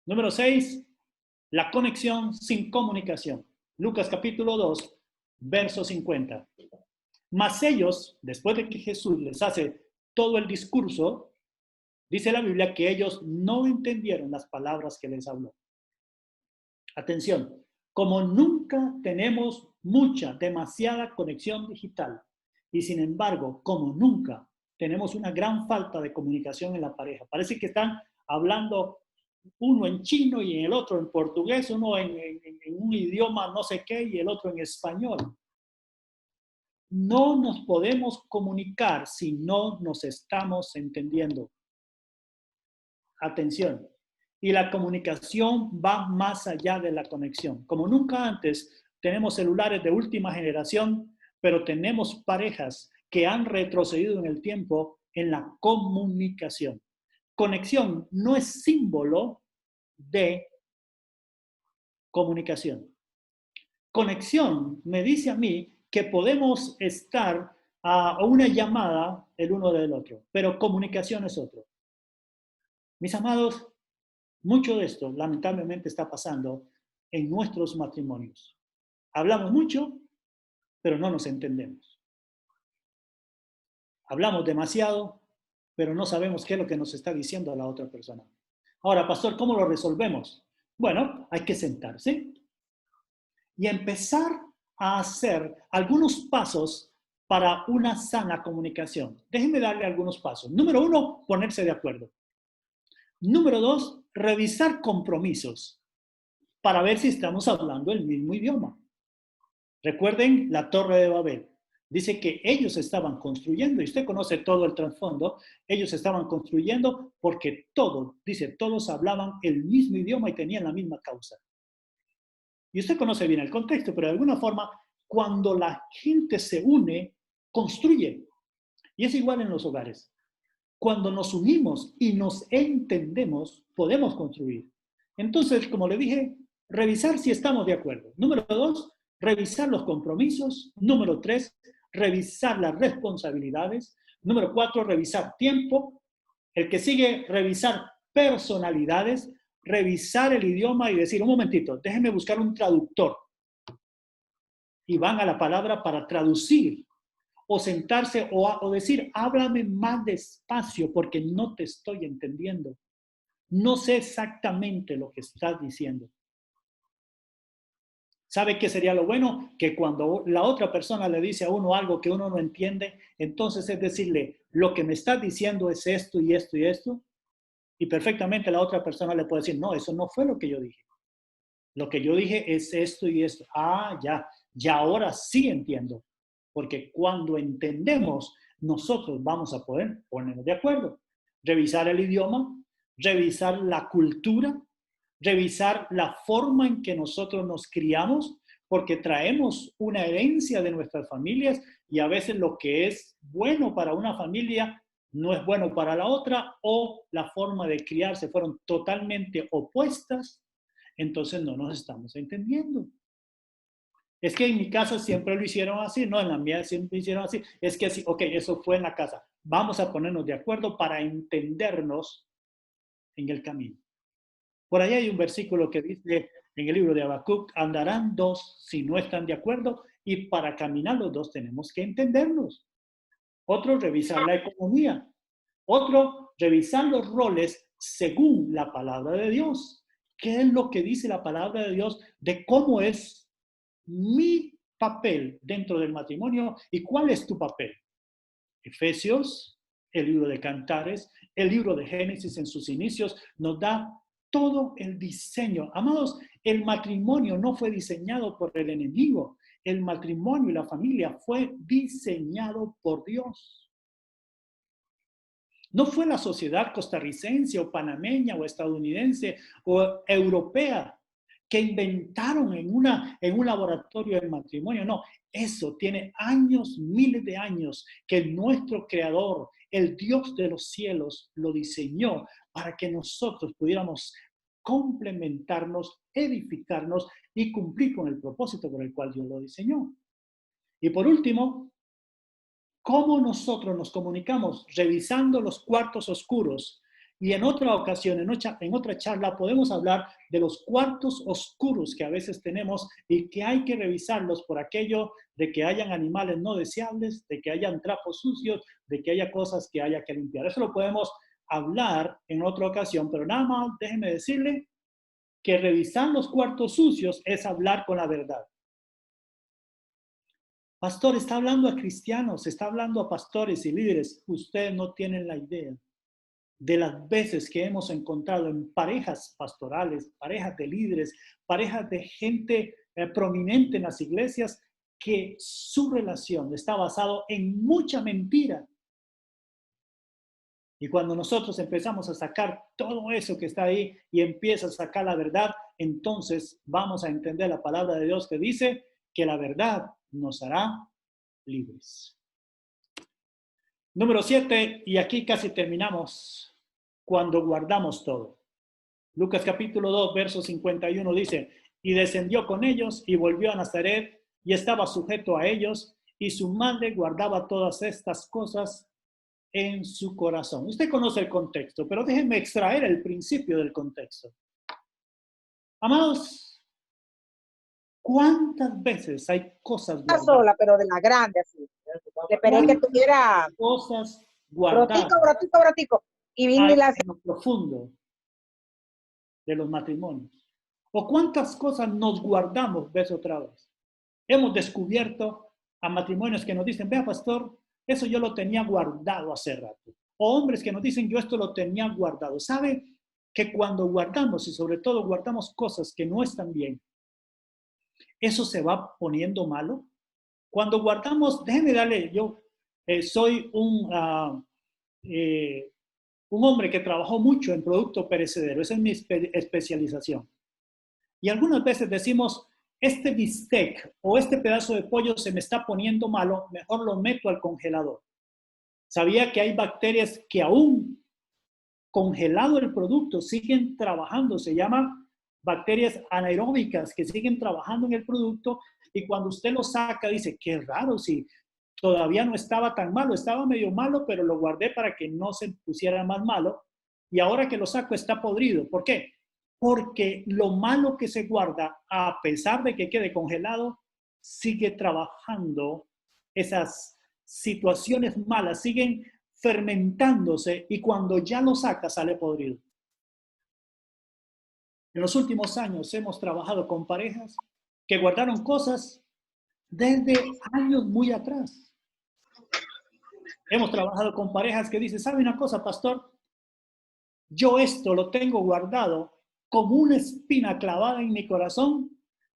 Número 6, la conexión sin comunicación. Lucas capítulo 2, verso 50. Mas ellos, después de que Jesús les hace todo el discurso, dice la Biblia que ellos no entendieron las palabras que les habló. Atención, como nunca tenemos demasiada conexión digital y sin embargo, como nunca tenemos una gran falta de comunicación en la pareja. Parece que están hablando uno en chino y el otro en portugués, uno en un idioma no sé qué y el otro en español. No nos podemos comunicar si no nos estamos entendiendo. Atención. Y la comunicación va más allá de la conexión. Como nunca antes, tenemos celulares de última generación, pero tenemos parejas que han retrocedido en el tiempo en la comunicación. Conexión no es símbolo de comunicación. Conexión me dice a mí que podemos estar a una llamada el uno del otro, pero comunicación es otro. Mis amados, mucho de esto lamentablemente está pasando en nuestros matrimonios. Hablamos mucho, pero no nos entendemos. Hablamos demasiado, pero no sabemos qué es lo que nos está diciendo la otra persona. Ahora, pastor, ¿cómo lo resolvemos? Bueno, hay que sentarse y empezar a hacer algunos pasos para una sana comunicación. Déjenme darle algunos pasos. Número 1, ponerse de acuerdo. Número 2, revisar compromisos para ver si estamos hablando el mismo idioma. Recuerden la Torre de Babel. Dice que ellos estaban construyendo, y usted conoce todo el trasfondo, ellos estaban construyendo porque todos hablaban el mismo idioma y tenían la misma causa. Y usted conoce bien el contexto, pero de alguna forma, cuando la gente se une, construye. Y es igual en los hogares. Cuando nos unimos y nos entendemos, podemos construir. Entonces, como le dije, revisar si estamos de acuerdo. Número 2, revisar los compromisos. Número 3, revisar las responsabilidades. Número 4, revisar tiempo. El que sigue, revisar personalidades, revisar el idioma y decir, un momentito, déjenme buscar un traductor. Y van a la palabra para traducir o sentarse o decir, háblame más despacio porque no te estoy entendiendo. No sé exactamente lo que estás diciendo. ¿Sabe qué sería lo bueno? Que cuando la otra persona le dice a uno algo que uno no entiende, entonces es decirle, lo que me estás diciendo es esto y esto y esto. Y perfectamente la otra persona le puede decir, no, eso no fue lo que yo dije. Lo que yo dije es esto y esto. Ah, ya ahora sí entiendo. Porque cuando entendemos, nosotros vamos a poder ponernos de acuerdo. Revisar el idioma, revisar la cultura, revisar la forma en que nosotros nos criamos, porque traemos una herencia de nuestras familias y a veces lo que es bueno para una familia no es bueno para la otra o la forma de criarse fueron totalmente opuestas, entonces no nos estamos entendiendo. Es que en mi casa siempre lo hicieron así, no, en la mía siempre lo hicieron así. Es que sí, ok, eso fue en la casa. Vamos a ponernos de acuerdo para entendernos en el camino. Por ahí hay un versículo que dice en el libro de Habacuc, andarán dos si no están de acuerdo y para caminar los dos tenemos que entendernos. Otro, revisar la economía. Otro, revisar los roles según la palabra de Dios. ¿Qué es lo que dice la palabra de Dios de cómo es mi papel dentro del matrimonio y cuál es tu papel? Efesios, el libro de Cantares, el libro de Génesis en sus inicios nos da todo el diseño. Amados, el matrimonio no fue diseñado por el enemigo. El matrimonio y la familia fue diseñado por Dios. No fue la sociedad costarricense o panameña o estadounidense o europea que inventaron en un laboratorio el matrimonio. No, eso tiene años, miles de años que nuestro creador, el Dios de los cielos, lo diseñó para que nosotros pudiéramos complementarnos, edificarnos y cumplir con el propósito por el cual Dios lo diseñó. Y por último, ¿cómo nosotros nos comunicamos? Revisando los cuartos oscuros. Y en otra ocasión, en otra charla, podemos hablar de los cuartos oscuros que a veces tenemos y que hay que revisarlos por aquello de que hayan animales no deseables, de que hayan trapos sucios, de que haya cosas que haya que limpiar. Eso lo podemos hablar en otra ocasión, pero nada más déjenme decirle que revisar los cuartos sucios es hablar con la verdad. Pastor, está hablando a cristianos, está hablando a pastores y líderes. Ustedes no tienen la idea de las veces que hemos encontrado en parejas pastorales, parejas de líderes, parejas de gente prominente en las iglesias, que su relación está basada en mucha mentira. Y cuando nosotros empezamos a sacar todo eso que está ahí y empieza a sacar la verdad, entonces vamos a entender la palabra de Dios que dice que la verdad nos hará libres. Número 7, y aquí casi terminamos, cuando guardamos todo. Lucas capítulo 2, verso 51 dice, y descendió con ellos y volvió a Nazaret y estaba sujeto a ellos y su madre guardaba todas estas cosas en su corazón. Usted conoce el contexto, pero déjenme extraer el principio del contexto. Amados, ¿cuántas veces hay cosas guardadas? Sola, pero de la grande, así. Esperé que tuviera cosas guardadas brotico. Y vine y las... en lo profundo de los matrimonios. ¿O cuántas cosas nos guardamos vez otra vez? Hemos descubierto a matrimonios que nos dicen, vea pastor, eso yo lo tenía guardado hace rato. O hombres que nos dicen, yo esto lo tenía guardado. ¿Sabe que cuando guardamos, y sobre todo guardamos cosas que no están bien, eso se va poniendo malo? Cuando guardamos, déjenme darle, yo soy un hombre que trabajó mucho en producto perecedero, esa es mi especialización. Y algunas veces decimos, este bistec o este pedazo de pollo se me está poniendo malo, mejor lo meto al congelador. ¿Sabía que hay bacterias que aún congelado el producto siguen trabajando? Se llaman bacterias anaeróbicas que siguen trabajando en el producto y cuando usted lo saca dice, qué raro, si todavía no estaba tan malo, estaba medio malo, pero lo guardé para que no se pusiera más malo y ahora que lo saco está podrido. ¿Por qué? Porque lo malo que se guarda, a pesar de que quede congelado, sigue trabajando. Esas situaciones malas siguen fermentándose y cuando ya lo saca sale podrido. En los últimos años hemos trabajado con parejas que guardaron cosas desde años muy atrás. Hemos trabajado con parejas que dicen, ¿sabe una cosa, pastor? Yo esto lo tengo guardado como una espina clavada en mi corazón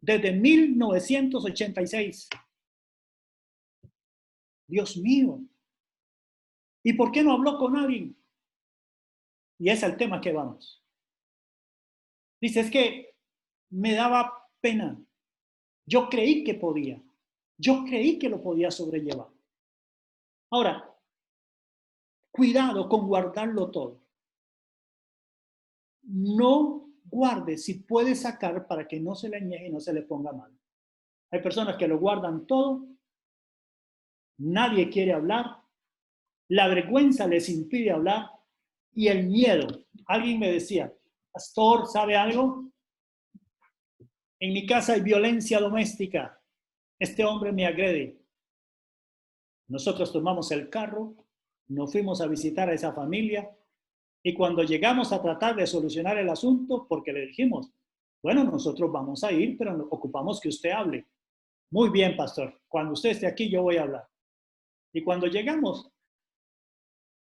desde 1986. Dios mío. ¿Y por qué no habló con alguien? Y ese es el tema que vamos. Dice, es que me daba pena. Yo creí que podía. Yo creí que lo podía sobrellevar. Ahora, cuidado con guardarlo todo. No guarde si puede sacar para que no se le añeje y no se le ponga mal. Hay personas que lo guardan todo, nadie quiere hablar, la vergüenza les impide hablar y el miedo. Alguien me decía, pastor, ¿sabe algo? En mi casa hay violencia doméstica. Este hombre me agrede. Nosotros tomamos el carro, nos fuimos a visitar a esa familia y cuando llegamos a tratar de solucionar el asunto, porque le dijimos, bueno, nosotros vamos a ir, pero ocupamos que usted hable. Muy bien, pastor. Cuando usted esté aquí, yo voy a hablar. Y cuando llegamos,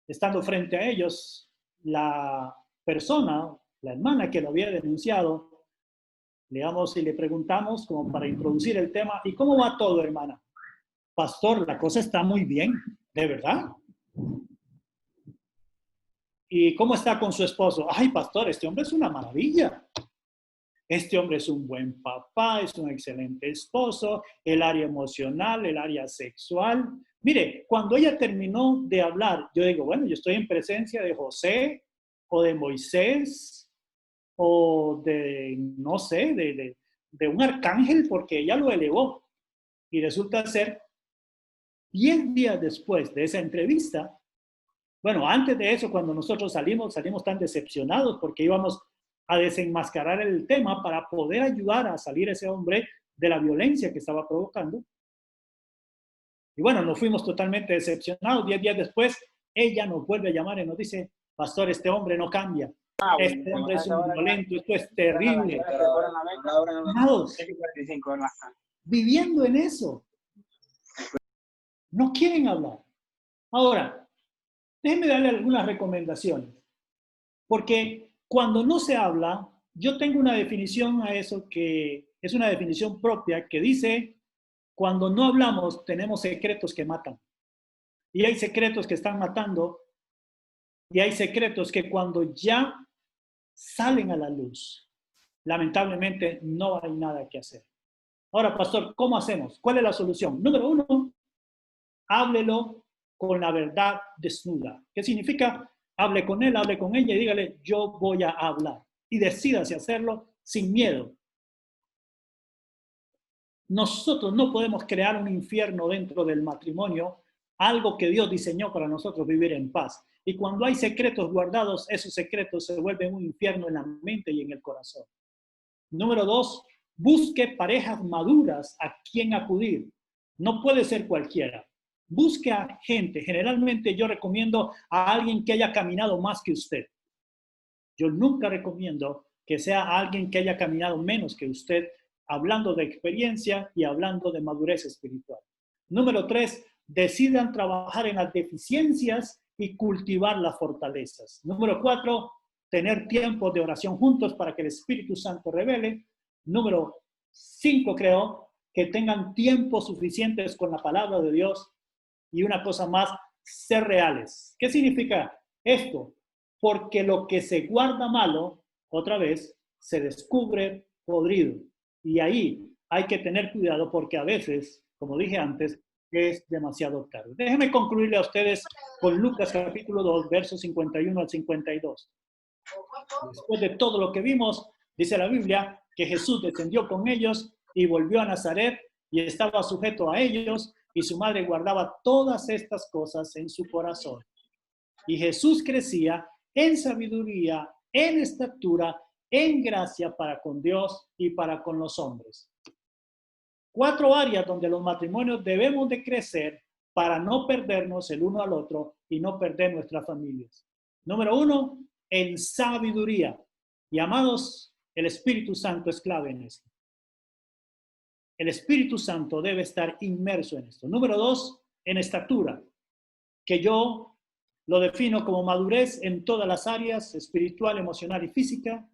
estando frente a ellos, la persona, la hermana que lo había denunciado, y le preguntamos como para introducir el tema, ¿y cómo va todo, hermana? Pastor, la cosa está muy bien, ¿de verdad? ¿Y cómo está con su esposo? Ay, pastor, este hombre es una maravilla. Este hombre es un buen papá, es un excelente esposo, el área emocional, el área sexual. Mire, cuando ella terminó de hablar, yo digo, bueno, yo estoy en presencia de José o de Moisés o de, no sé, de un arcángel porque ella lo elevó. Y resulta ser, 10 días después de esa entrevista, bueno, antes de eso, cuando nosotros salimos tan decepcionados porque íbamos a desenmascarar el tema para poder ayudar a salir a ese hombre de la violencia que estaba provocando. Y bueno, nos fuimos totalmente decepcionados. 10 días después, ella nos vuelve a llamar y nos dice, pastor, este hombre no cambia. Este hombre es un violento, esto es terrible. Amados, viviendo en eso. No quieren hablar. Ahora, déjenme darle algunas recomendaciones. Porque cuando no se habla, yo tengo una definición a eso que es una definición propia que dice, cuando no hablamos tenemos secretos que matan. Y hay secretos que están matando y hay secretos que cuando ya salen a la luz, lamentablemente no hay nada que hacer. Ahora, pastor, ¿cómo hacemos? ¿Cuál es la solución? Número uno, háblelo con la verdad desnuda. ¿Qué significa? Hable con él, hable con ella y dígale, yo voy a hablar. Y decídase hacerlo sin miedo. Nosotros no podemos crear un infierno dentro del matrimonio, algo que Dios diseñó para nosotros vivir en paz. Y cuando hay secretos guardados, esos secretos se vuelven un infierno en la mente y en el corazón. Número dos, busque parejas maduras a quien acudir. No puede ser cualquiera. Busque a gente. Generalmente yo recomiendo a alguien que haya caminado más que usted. Yo nunca recomiendo que sea alguien que haya caminado menos que usted, hablando de experiencia y hablando de madurez espiritual. Número tres, decidan trabajar en las deficiencias y cultivar las fortalezas. Número cuatro, tener tiempos de oración juntos para que el Espíritu Santo revele. Número cinco, creo, que tengan tiempos suficientes con la palabra de Dios. Y una cosa más, ser reales. ¿Qué significa esto? Porque lo que se guarda malo, otra vez, se descubre podrido. Y ahí hay que tener cuidado porque a veces, como dije antes, es demasiado tarde. Déjenme concluirle a ustedes con Lucas capítulo 2, versos 51 al 52. Después de todo lo que vimos, dice la Biblia que Jesús descendió con ellos y volvió a Nazaret y estaba sujeto a ellos y su madre guardaba todas estas cosas en su corazón. Y Jesús crecía en sabiduría, en estatura, en gracia para con Dios y para con los hombres. 4 áreas donde los matrimonios debemos de crecer para no perdernos el uno al otro y no perder nuestras familias. Número 1, en sabiduría. Y amados, el Espíritu Santo es clave en esto. El Espíritu Santo debe estar inmerso en esto. Número 2, en estatura, que yo lo defino como madurez en todas las áreas, espiritual, emocional y física.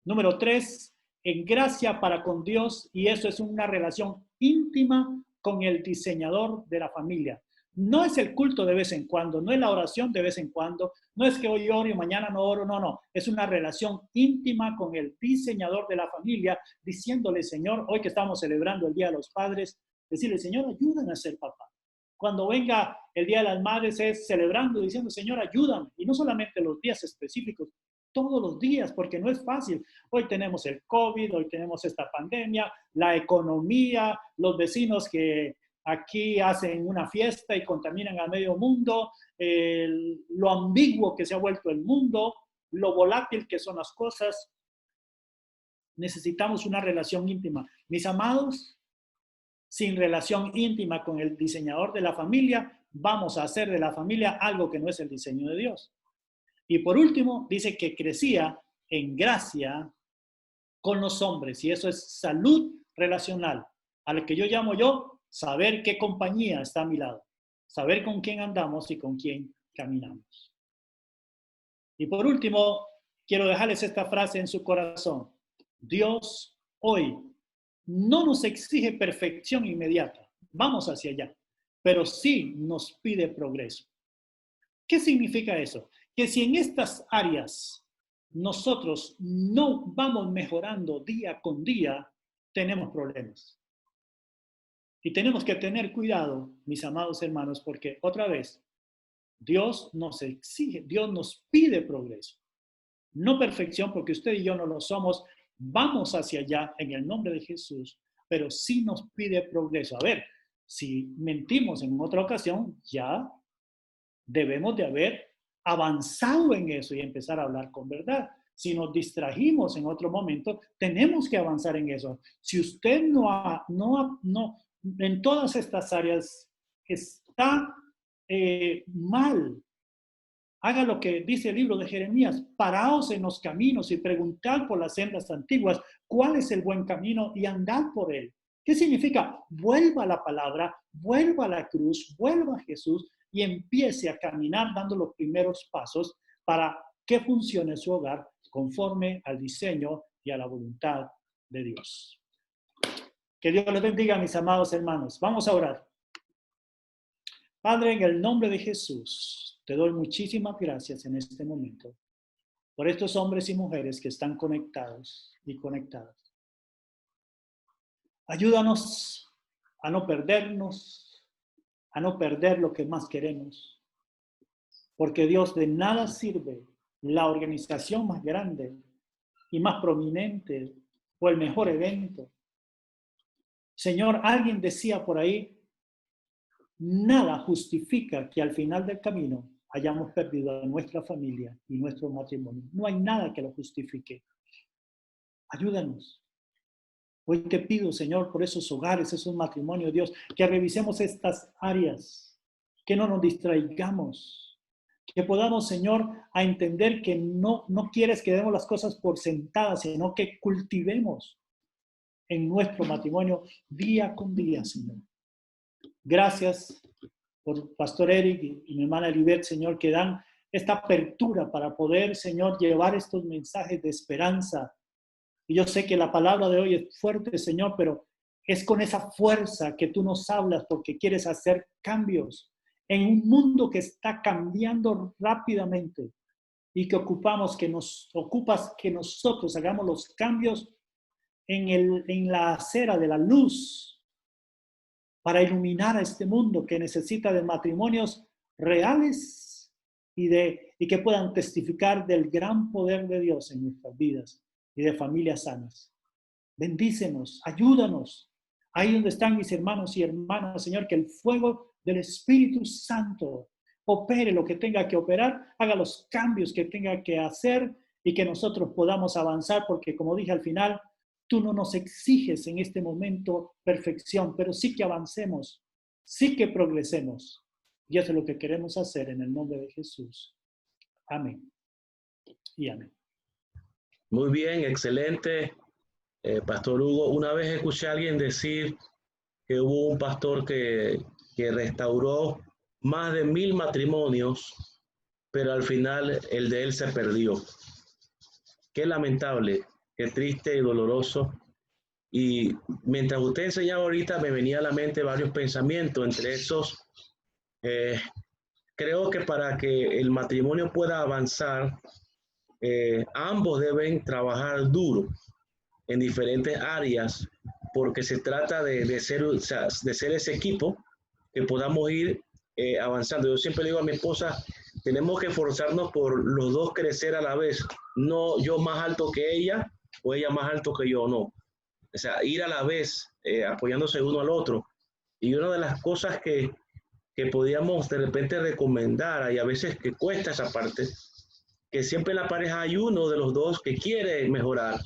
Número 3, en gracia para con Dios, y eso es una relación íntima con el diseñador de la familia. No es el culto de vez en cuando, no es la oración de vez en cuando, no es que hoy oro y mañana no oro, no. Es una relación íntima con el diseñador de la familia, diciéndole, Señor, hoy que estamos celebrando el Día de los Padres, decirle, Señor, ayúdame a ser papá. Cuando venga el Día de las Madres es celebrando, diciendo, Señor, ayúdame. Y no solamente los días específicos, todos los días, porque no es fácil. Hoy tenemos el COVID, hoy tenemos esta pandemia, la economía, los vecinos que aquí hacen una fiesta y contaminan a medio mundo, lo ambiguo que se ha vuelto el mundo, lo volátil que son las cosas. Necesitamos una relación íntima. Mis amados, sin relación íntima con el diseñador de la familia, vamos a hacer de la familia algo que no es el diseño de Dios. Y por último, dice que crecía en gracia con los hombres, y eso es salud relacional, a lo que yo llamo saber qué compañía está a mi lado, saber con quién andamos y con quién caminamos. Y por último, quiero dejarles esta frase en su corazón. Dios hoy no nos exige perfección inmediata, vamos hacia allá, pero sí nos pide progreso. ¿Qué significa eso? Que si en estas áreas nosotros no vamos mejorando día con día, tenemos problemas. Y tenemos que tener cuidado, mis amados hermanos, porque otra vez, Dios nos exige, Dios nos pide progreso. No perfección, porque usted y yo no lo somos. Vamos hacia allá en el nombre de Jesús, pero sí nos pide progreso. A ver, si mentimos en otra ocasión, ya debemos de haber avanzado en eso y empezar a hablar con verdad. Si nos distrajimos en otro momento, tenemos que avanzar en eso. Si usted no en todas estas áreas está mal, haga lo que dice el libro de Jeremías, paraos en los caminos y preguntad por las sendas antiguas cuál es el buen camino y andad por él. ¿Qué significa? Vuelva a la palabra, vuelva a la cruz, vuelva a Jesús y empiece a caminar dando los primeros pasos para que funcione su hogar conforme al diseño y a la voluntad de Dios. Que Dios les bendiga, mis amados hermanos. Vamos a orar. Padre, en el nombre de Jesús, te doy muchísimas gracias en este momento por estos hombres y mujeres que están conectados y conectadas. Ayúdanos a no perdernos, a no perder lo que más queremos. Porque Dios, de nada sirve la organización más grande y más prominente o el mejor evento. Señor, alguien decía por ahí, nada justifica que al final del camino hayamos perdido a nuestra familia y nuestro matrimonio. No hay nada que lo justifique. Ayúdanos. Hoy te pido, Señor, por esos hogares, esos matrimonios, Dios, que revisemos estas áreas, que no nos distraigamos, que podamos, Señor, a entender que no quieres que demos las cosas por sentadas, sino que cultivemos en nuestro matrimonio día con día, Señor. Gracias por Pastor Eric y mi hermana Elibet, Señor, que dan esta apertura para poder, Señor, llevar estos mensajes de esperanza. Y yo sé que la palabra de hoy es fuerte, Señor, pero es con esa fuerza que tú nos hablas porque quieres hacer cambios en un mundo que está cambiando rápidamente y que ocupas que nosotros hagamos los cambios en la acera de la luz para iluminar a este mundo que necesita de matrimonios reales y que puedan testificar del gran poder de Dios en nuestras vidas y de familias sanas. Bendícenos, ayúdanos. Ahí donde están mis hermanos y hermanas, Señor, que el fuego del Espíritu Santo opere lo que tenga que operar, haga los cambios que tenga que hacer y que nosotros podamos avanzar, porque como dije al final, tú no nos exiges en este momento perfección, pero sí que avancemos, sí que progresemos. Y eso es lo que queremos hacer en el nombre de Jesús. Amén. Y amén. Muy bien, excelente, Pastor Hugo. Una vez escuché a alguien decir que hubo un pastor que restauró más de 1000 matrimonios, pero al final el de él se perdió. Qué lamentable, qué triste y doloroso. Y mientras usted enseñaba ahorita, me venía a la mente varios pensamientos. Entre esos, creo que para que el matrimonio pueda avanzar, ambos deben trabajar duro en diferentes áreas, porque se trata de ser ese equipo que podamos ir avanzando. Yo siempre le digo a mi esposa, tenemos que esforzarnos por los dos crecer a la vez, no yo más alto que ella o ella más alto que yo, no. O sea, ir a la vez, apoyándose uno al otro. Y una de las cosas que podíamos de repente recomendar, y a veces que cuesta esa parte, que siempre en la pareja hay uno de los dos que quiere mejorar,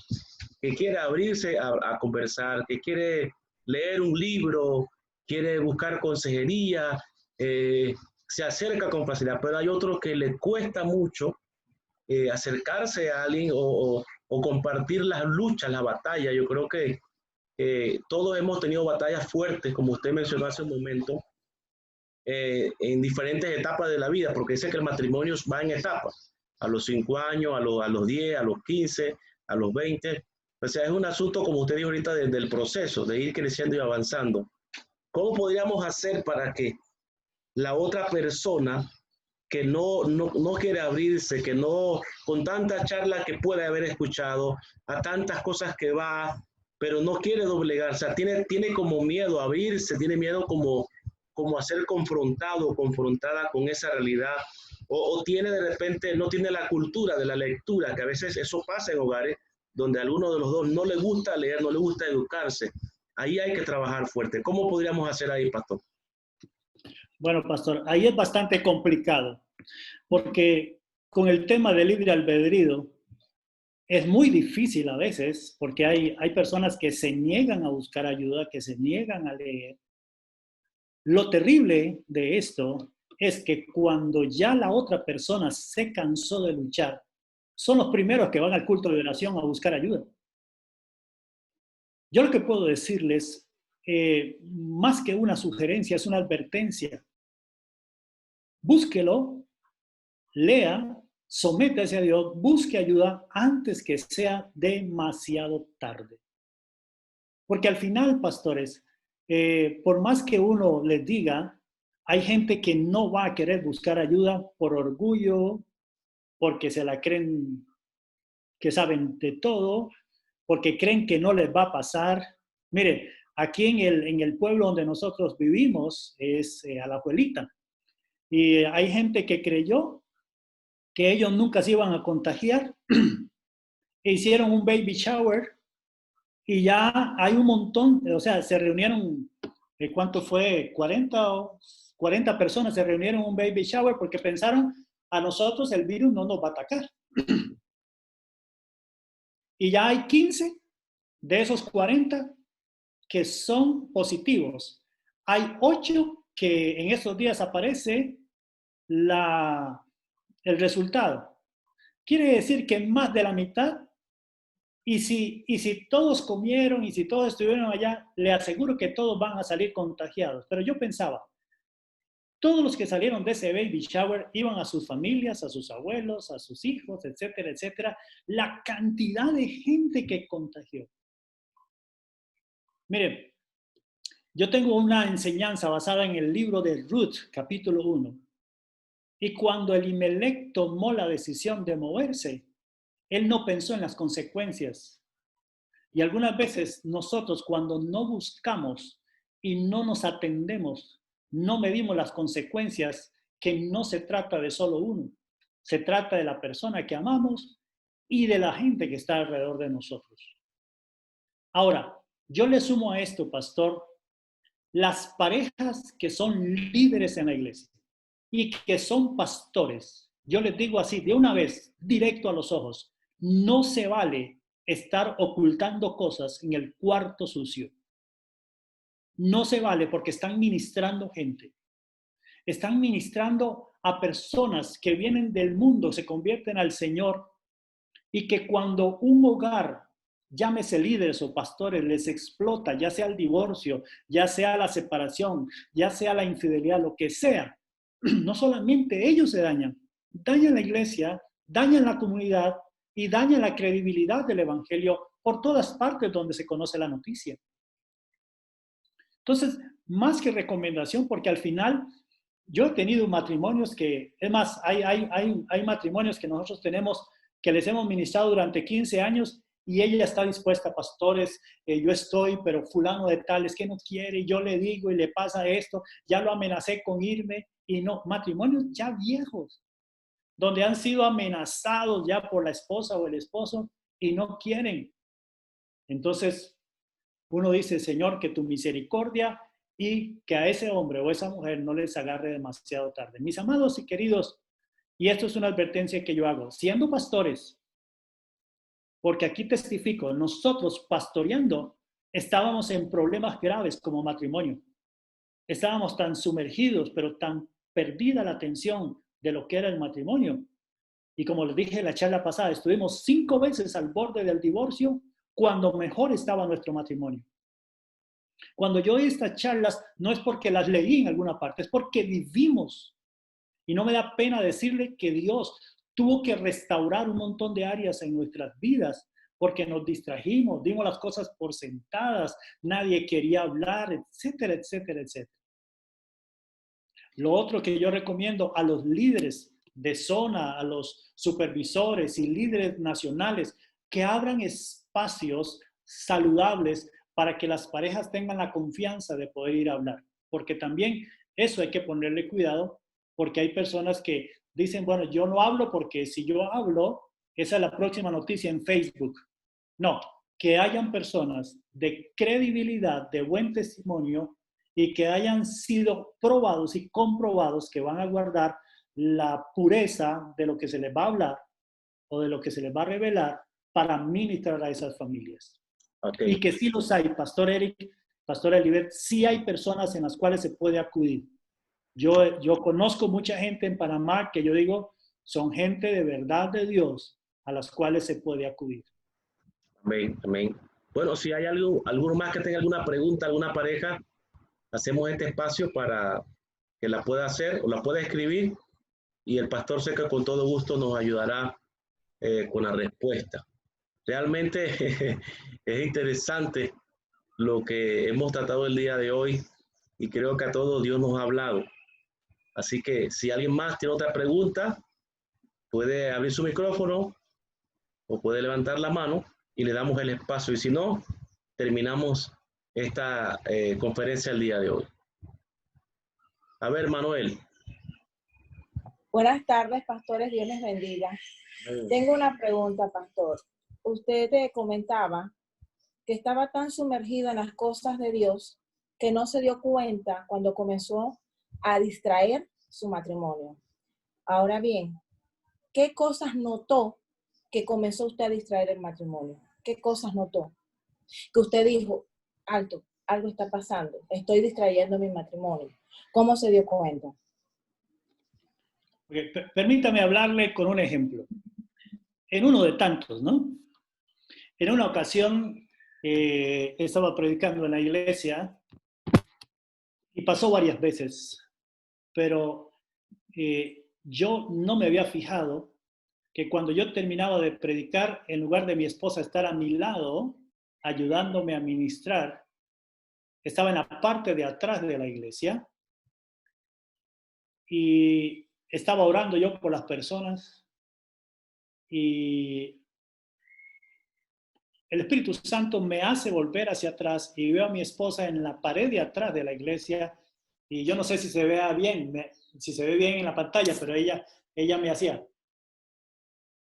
que quiere abrirse a conversar, que quiere leer un libro, quiere buscar consejería, se acerca con facilidad, pero hay otro que le cuesta mucho acercarse a alguien o compartir las luchas, las batallas. Yo creo que todos hemos tenido batallas fuertes, como usted mencionó hace un momento, en diferentes etapas de la vida, porque sé que el matrimonio va en etapas, a los 5 años, a los 10, a los 15, a los 20. O sea, es un asunto, como usted dijo ahorita, del proceso, de ir creciendo y avanzando. ¿Cómo podríamos hacer para que la otra persona que no quiere abrirse, que no, con tanta charla que puede haber escuchado, a tantas cosas que va, pero no quiere doblegarse, o sea, tiene como miedo a abrirse, tiene miedo como a ser confrontado o confrontada con esa realidad, o tiene de repente, no tiene la cultura de la lectura, que a veces eso pasa en hogares donde a alguno de los dos no le gusta leer, no le gusta educarse? Ahí hay que trabajar fuerte. ¿Cómo podríamos hacer ahí, pastor? Bueno, pastor, ahí es bastante complicado, porque con el tema del libre albedrío es muy difícil a veces, porque hay personas que se niegan a buscar ayuda, que se niegan a leer. Lo terrible de esto es que cuando ya la otra persona se cansó de luchar, son los primeros que van al culto de oración a buscar ayuda. Yo lo que puedo decirles, más que una sugerencia, es una advertencia. Búsquelo, lea, sométase a Dios, busque ayuda antes que sea demasiado tarde. Porque al final, pastores, por más que uno les diga, hay gente que no va a querer buscar ayuda por orgullo, porque se la creen que saben de todo, porque creen que no les va a pasar. Mire, aquí en el pueblo donde nosotros vivimos es Alajuelita. Y hay gente que creyó que ellos nunca se iban a contagiar. E hicieron un baby shower y ya hay un montón, o sea, se reunieron, ¿cuánto fue? 40 personas se reunieron en un baby shower porque pensaron, a nosotros el virus no nos va a atacar. Y ya hay 15 de esos 40 que son positivos. Hay 8 que en estos días aparece el resultado. Quiere decir que más de la mitad, y si todos comieron y si todos estuvieron allá, le aseguro que todos van a salir contagiados. Pero yo pensaba, todos los que salieron de ese baby shower iban a sus familias, a sus abuelos, a sus hijos, etcétera, etcétera. La cantidad de gente que contagió. Miren, yo tengo una enseñanza basada en el libro de Ruth, capítulo 1. Y cuando Elimelec tomó la decisión de moverse, él no pensó en las consecuencias. Y algunas veces nosotros cuando no buscamos y no nos atendemos, no medimos las consecuencias, que no se trata de solo uno. Se trata de la persona que amamos y de la gente que está alrededor de nosotros. Ahora, yo le sumo a esto, pastor, las parejas que son líderes en la iglesia y que son pastores. Yo les digo así, de una vez, directo a los ojos, no se vale estar ocultando cosas en el cuarto sucio. No se vale porque están ministrando gente. Están ministrando a personas que vienen del mundo, se convierten al Señor y que cuando un hogar, llámese líderes o pastores, les explota, ya sea el divorcio, ya sea la separación, ya sea la infidelidad, lo que sea, no solamente ellos se dañan la iglesia, dañan la comunidad y dañan la credibilidad del evangelio por todas partes donde se conoce la noticia. Entonces, más que recomendación, porque al final yo he tenido matrimonios que, es más, hay matrimonios que nosotros tenemos que les hemos ministrado durante 15 años y ella está dispuesta, pastores, yo estoy, pero fulano de tal es que no quiere, y yo le digo y le pasa esto, ya lo amenacé con irme, y no, matrimonios ya viejos, donde han sido amenazados ya por la esposa o el esposo y no quieren. Entonces, uno dice, Señor, que tu misericordia y que a ese hombre o esa mujer no les agarre demasiado tarde. Mis amados y queridos, y esto es una advertencia que yo hago, siendo pastores, porque aquí testifico, nosotros pastoreando estábamos en problemas graves como matrimonio. Estábamos tan sumergidos, pero tan perdida la atención de lo que era el matrimonio. Y como les dije en la charla pasada, estuvimos 5 veces al borde del divorcio cuando mejor estaba nuestro matrimonio. Cuando yo oí estas charlas, no es porque las leí en alguna parte, es porque vivimos. Y no me da pena decirle que Dios tuvo que restaurar un montón de áreas en nuestras vidas porque nos distrajimos, dimos las cosas por sentadas, nadie quería hablar, etcétera, etcétera, etcétera. Lo otro que yo recomiendo a los líderes de zona, a los supervisores y líderes nacionales, que abran espacios saludables para que las parejas tengan la confianza de poder ir a hablar. Porque también eso hay que ponerle cuidado, porque hay personas que dicen, bueno, yo no hablo porque si yo hablo, esa es la próxima noticia en Facebook. No, que hayan personas de credibilidad, de buen testimonio y que hayan sido probados y comprobados que van a guardar la pureza de lo que se les va a hablar o de lo que se les va a revelar para ministrar a esas familias. Okay. Y que sí los hay, Pastor Eric, Pastor Elibet, sí hay personas en las cuales se puede acudir. Yo conozco mucha gente en Panamá que yo digo, son gente de verdad de Dios a las cuales se puede acudir. Amén, amén. Bueno, si hay alguno más que tenga alguna pregunta, alguna pareja, hacemos este espacio para que la pueda hacer o la pueda escribir y el pastor sé que con todo gusto nos ayudará con la respuesta. Realmente es interesante lo que hemos tratado el día de hoy y creo que a todos Dios nos ha hablado. Así que si alguien más tiene otra pregunta, puede abrir su micrófono o puede levantar la mano y le damos el espacio. Y si no, terminamos esta conferencia el día de hoy. A ver, Manuel. Buenas tardes, pastores. Dios les bendiga. Tengo una pregunta, pastor. Usted comentaba que estaba tan sumergido en las cosas de Dios que no se dio cuenta cuando comenzó a distraer su matrimonio. Ahora bien, ¿qué cosas notó que comenzó usted a distraer el matrimonio? ¿Qué cosas notó? Que usted dijo, alto, algo está pasando, estoy distrayendo mi matrimonio. ¿Cómo se dio cuenta? Okay, permítame hablarle con un ejemplo. En uno de tantos, ¿no? En una ocasión estaba predicando en la iglesia y pasó varias veces, pero yo no me había fijado que cuando yo terminaba de predicar, en lugar de mi esposa estar a mi lado, ayudándome a ministrar, estaba en la parte de atrás de la iglesia y estaba orando yo por las personas y el Espíritu Santo me hace volver hacia atrás y veo a mi esposa en la pared de atrás de la iglesia y yo no sé si se vea bien, si se ve bien en la pantalla, pero ella me hacía.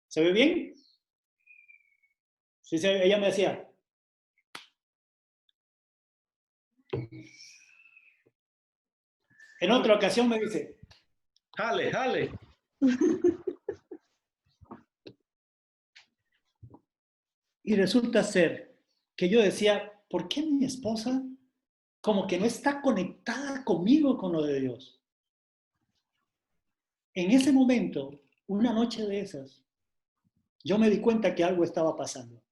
¿Se ve bien? Sí, ella me hacía. En otra ocasión me dice, Jale, jale. y resulta ser que yo decía, ¿por qué mi esposa como que no está conectada conmigo con lo de Dios? En ese momento, una noche de esas, yo me di cuenta que algo estaba pasando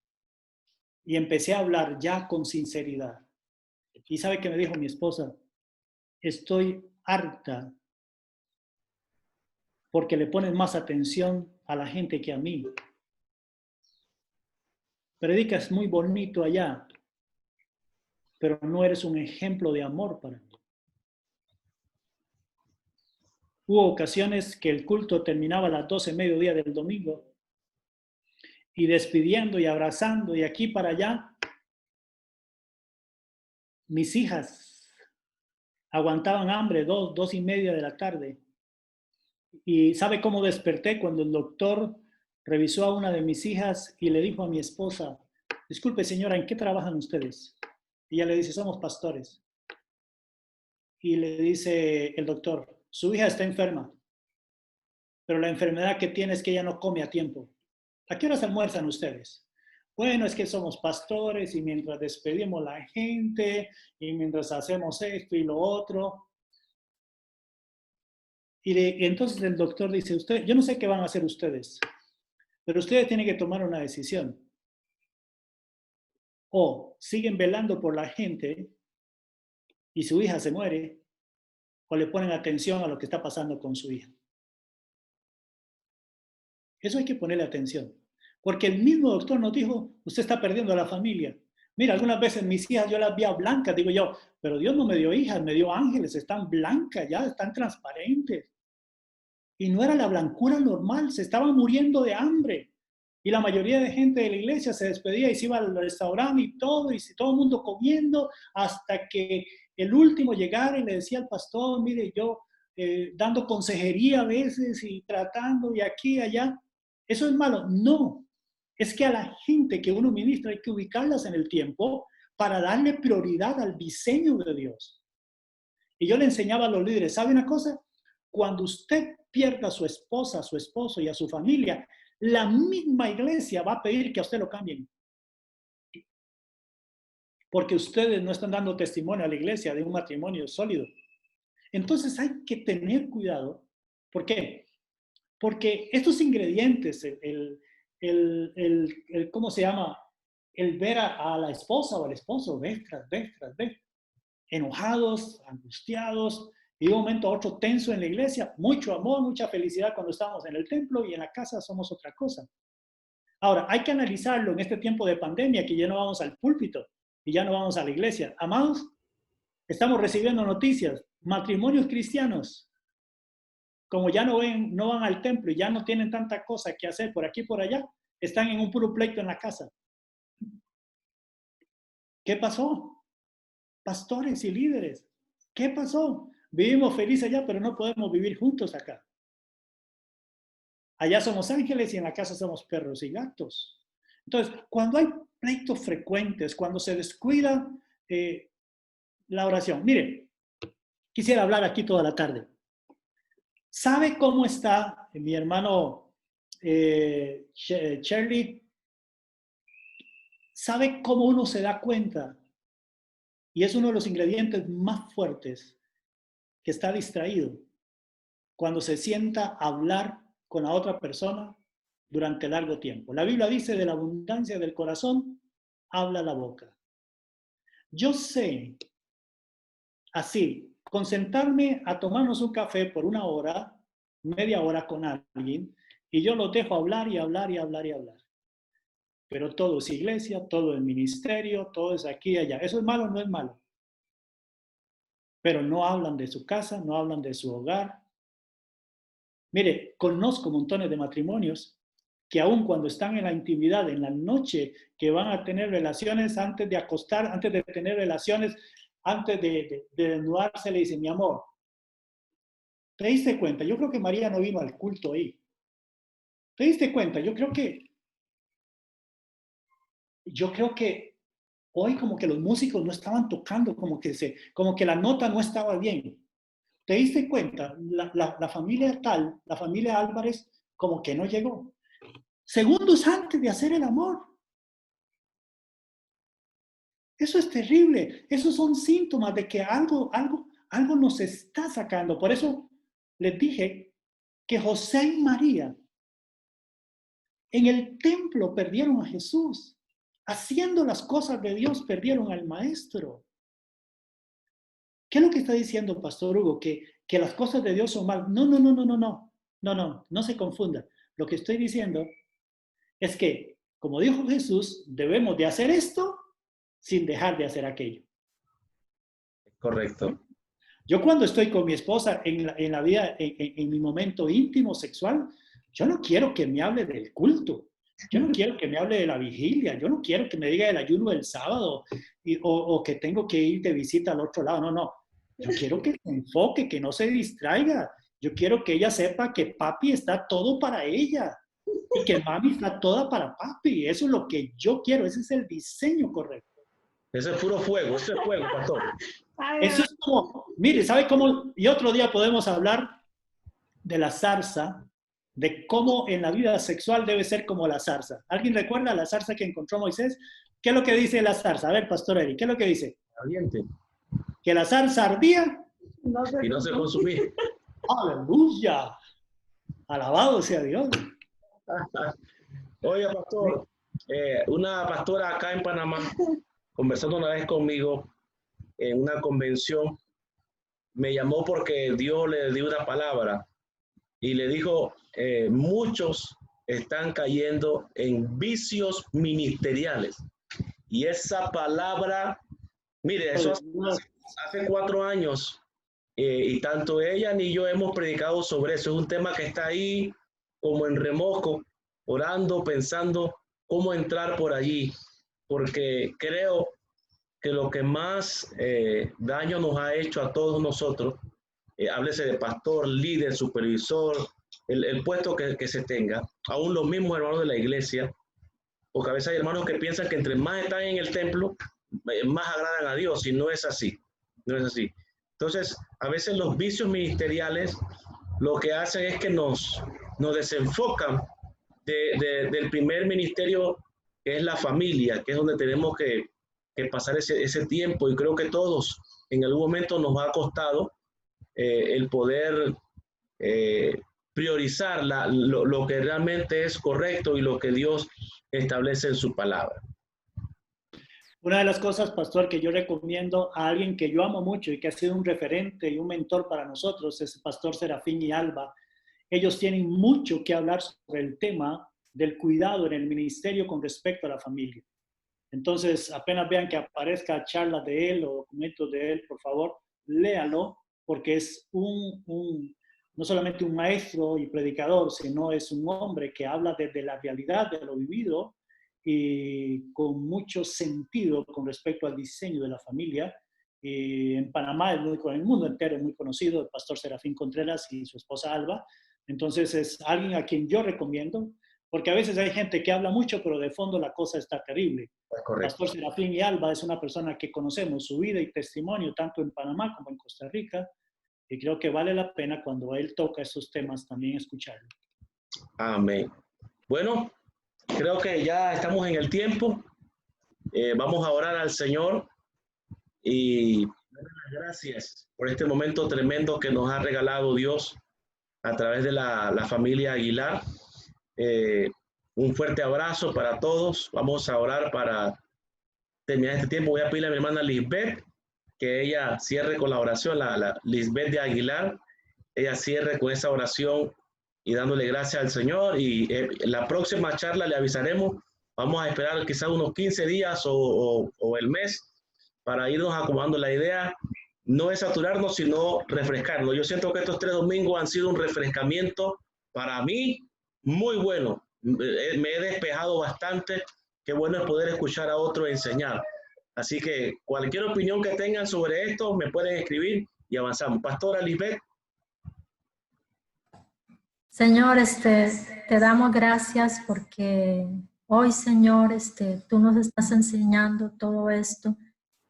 y empecé a hablar ya con sinceridad. ¿Y sabe qué me dijo mi esposa? Estoy harta porque le ponen más atención a la gente que a mí. Predicas muy bonito allá, pero no eres un ejemplo de amor para mí. Hubo ocasiones que el culto terminaba a las 12 mediodía del domingo y despidiendo y abrazando y aquí para allá, mis hijas aguantaban hambre 2:30 de la tarde. ¿Y sabe cómo desperté? Cuando el doctor revisó a una de mis hijas y le dijo a mi esposa, disculpe señora, ¿en qué trabajan ustedes? Y ella le dice, somos pastores. Y le dice el doctor, su hija está enferma, pero la enfermedad que tiene es que ella no come a tiempo. ¿A qué horas almuerzan ustedes? Bueno, es que somos pastores y mientras despedimos a la gente y mientras hacemos esto y lo otro. Y entonces el doctor dice, yo no sé qué van a hacer ustedes, pero ustedes tienen que tomar una decisión. O siguen velando por la gente y su hija se muere, o le ponen atención a lo que está pasando con su hija. Eso hay que ponerle atención. Porque el mismo doctor nos dijo, usted está perdiendo a la familia. Mira, algunas veces mis hijas yo las vi blancas, digo yo, pero Dios no me dio hijas, me dio ángeles, están blancas ya, están transparentes. Y no era la blancura normal, se estaban muriendo de hambre. Y la mayoría de gente de la iglesia se despedía y se iba al restaurante y todo el mundo comiendo, hasta que el último llegara y le decía al pastor, mire, yo dando consejería a veces y tratando y aquí y allá. ¿Eso es malo? No. Es que a la gente que uno ministra hay que ubicarlas en el tiempo para darle prioridad al diseño de Dios. Y yo le enseñaba a los líderes, ¿sabe una cosa? Cuando usted pierda a su esposa, a su esposo y a su familia, la misma iglesia va a pedir que a usted lo cambien. Porque ustedes no están dando testimonio a la iglesia de un matrimonio sólido. Entonces hay que tener cuidado. ¿Por qué? Porque estos ingredientes, ¿cómo se llama? El ver a la esposa o al esposo vez tras vez, enojados, angustiados, y de un momento a otro tenso en la iglesia, mucho amor, mucha felicidad cuando estamos en el templo y en la casa somos otra cosa. Ahora, hay que analizarlo en este tiempo de pandemia, que ya no vamos al púlpito y ya no vamos a la iglesia. Amados, estamos recibiendo noticias, matrimonios cristianos, como ya no van al templo y ya no tienen tanta cosa que hacer por aquí y por allá, están en un puro pleito en la casa. ¿Qué pasó? pastores y líderes. ¿Qué pasó? Vivimos felices allá, pero no podemos vivir juntos acá. Allá somos ángeles y en la casa somos perros y gatos. Entonces, cuando hay pleitos frecuentes, cuando se descuida la oración. Mire, quisiera hablar aquí toda la tarde. ¿Sabe cómo está mi hermano Shirley? ¿Sabe cómo uno se da cuenta? Y es uno de los ingredientes más fuertes, que está distraído cuando se sienta a hablar con la otra persona durante largo tiempo. La Biblia dice, de la abundancia del corazón habla la boca. Yo sé, así, concentrarme a tomarnos un café por una hora, media hora con alguien, y yo los dejo hablar y hablar y hablar y hablar. Pero todo es iglesia, todo es ministerio, todo es aquí y allá. ¿Eso es malo? No es malo. Pero no hablan de su casa, no hablan de su hogar. Mire, conozco montones de matrimonios que aun cuando están en la intimidad, en la noche, que van a tener relaciones antes de acostar, antes de tener relaciones, antes de desnudarse, le dicen, mi amor, ¿te diste cuenta? Yo creo que María no vino al culto ahí. ¿Te diste cuenta? Yo creo que hoy como que los músicos no estaban tocando, como que la nota no estaba bien. ¿Te diste cuenta? La familia tal, la familia Álvarez, como que no llegó. Segundos antes de hacer el amor. Eso es terrible. Esos son síntomas de que algo nos está sacando. Por eso les dije que José y María en el templo perdieron a Jesús. Haciendo las cosas de Dios perdieron al Maestro. ¿Qué es lo que está diciendo Pastor Hugo? Que las cosas de Dios son mal. No se confunda. Lo que estoy diciendo es que, como dijo Jesús, debemos de hacer esto sin dejar de hacer aquello. Correcto. Yo cuando estoy con mi esposa en la vida, en mi momento íntimo sexual, yo no quiero que me hable del culto. Yo no quiero que me hable de la vigilia. Yo no quiero que me diga del ayuno del sábado o que tengo que ir de visita al otro lado. No. Yo quiero que se enfoque, que no se distraiga. Yo quiero que ella sepa que papi está todo para ella y que mami está toda para papi. Eso es lo que yo quiero. Ese es el diseño correcto. Ese es puro fuego, ese es fuego, pastor. Eso es como, mire, ¿sabe cómo? Y otro día podemos hablar de la zarza, de cómo en la vida sexual debe ser como la zarza. ¿Alguien recuerda la zarza que encontró Moisés? ¿Qué es lo que dice la zarza? A ver, Pastor Eric, ¿qué es lo que dice? Ardiente. Que la zarza ardía y no se consumía. ¡Aleluya! Alabado sea Dios. Oye, pastor, una pastora acá en Panamá, conversando una vez conmigo en una convención, me llamó porque Dios le dio una palabra y le dijo, muchos están cayendo en vicios ministeriales. Y esa palabra, mire, eso hace 4 años, y tanto ella ni yo hemos predicado sobre eso. Es un tema que está ahí como en remojo, orando, pensando cómo entrar por allí, porque creo que lo que más daño nos ha hecho a todos nosotros, háblese de pastor, líder, supervisor, el puesto que se tenga, aún los mismos hermanos de la iglesia, porque a veces hay hermanos que piensan que entre más están en el templo, más agradan a Dios, y no es así, no es así. Entonces, a veces los vicios ministeriales lo que hacen es que nos desenfocan del primer ministerio, que es la familia, que es donde tenemos que pasar ese tiempo, y creo que todos en algún momento nos ha costado el poder priorizar lo que realmente es correcto y lo que Dios establece en su palabra. Una de las cosas, pastor, que yo recomiendo a alguien que yo amo mucho y que ha sido un referente y un mentor para nosotros es el pastor Serafín y Alba. Ellos tienen mucho que hablar sobre el tema del cuidado en el ministerio con respecto a la familia. Entonces, apenas vean que aparezca charlas de él o documentos de él, por favor, léalo, porque es no solamente un maestro y predicador, sino es un hombre que habla desde la realidad de lo vivido y con mucho sentido con respecto al diseño de la familia y en Panamá, en el mundo entero es muy conocido, el pastor Serafín Contreras y su esposa Alba. Entonces es alguien a quien yo recomiendo, porque a veces hay gente que habla mucho, pero de fondo la cosa está terrible. Correcto. Pastor Serafín y Alba es una persona que conocemos su vida y testimonio tanto en Panamá como en Costa Rica, y creo que vale la pena cuando él toca esos temas también escucharlo. Amén. Bueno, creo que ya estamos en el tiempo. Vamos a orar al Señor y darle las gracias por este momento tremendo que nos ha regalado Dios a través de la familia Aguilar. Un fuerte abrazo para todos. Vamos a orar para terminar este tiempo. Voy a pedirle a mi hermana Lisbeth que ella cierre con la oración, la Lisbeth de Aguilar. Ella cierre con esa oración y dándole gracias al Señor. Y la próxima charla le avisaremos. Vamos a esperar quizás unos 15 días o el mes para irnos acomodando. La idea no es saturarnos, sino refrescarnos. Yo siento que estos 3 domingos han sido un refrescamiento para mí muy bueno. Me he despejado bastante. Qué bueno es poder escuchar a otro enseñar. Así que cualquier opinión que tengan sobre esto me pueden escribir y avanzamos. Pastora Lisbeth. Señor, te damos gracias porque hoy, Señor, tú nos estás enseñando todo esto,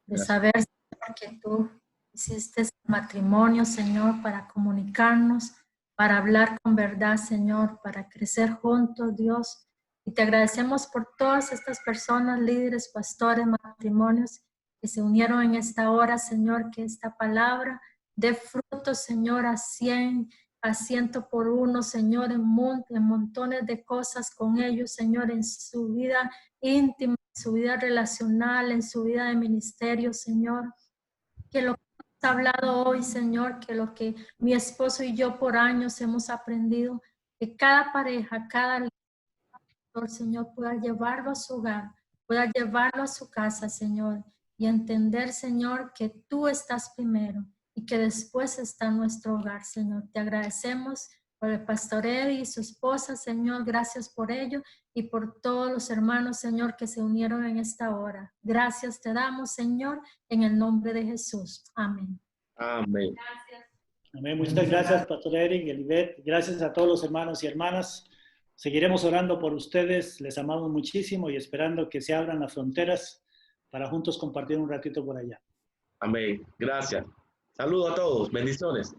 de saber, Señor, que tú hiciste el matrimonio, Señor, para comunicarnos, para hablar con verdad, Señor, para crecer juntos, Dios. Y te agradecemos por todas estas personas, líderes, pastores, matrimonios, que se unieron en esta hora, Señor, que esta palabra dé fruto, Señor, a 100, a 100 por 1, Señor, en montones de cosas con ellos, Señor, en su vida íntima, en su vida relacional, en su vida de ministerio, Señor. Que lo que hemos hablado hoy, Señor, que lo que mi esposo y yo por años hemos aprendido, que cada pareja, cada Señor, pueda llevarlo a su hogar, pueda llevarlo a su casa, Señor, y entender, Señor, que tú estás primero y que después está nuestro hogar, Señor. Te agradecemos por el pastor Eddie y su esposa, Señor. Gracias por ello y por todos los hermanos, Señor, que se unieron en esta hora. Gracias te damos, Señor, en el nombre de Jesús. Amén. Amén. Gracias. Amén. Muchas gracias, pastor Eric, Elibet. Gracias a todos los hermanos y hermanas. Seguiremos orando por ustedes. Les amamos muchísimo y esperando que se abran las fronteras para juntos compartir un ratito por allá. Amén. Gracias. Saludos a todos. Bendiciones.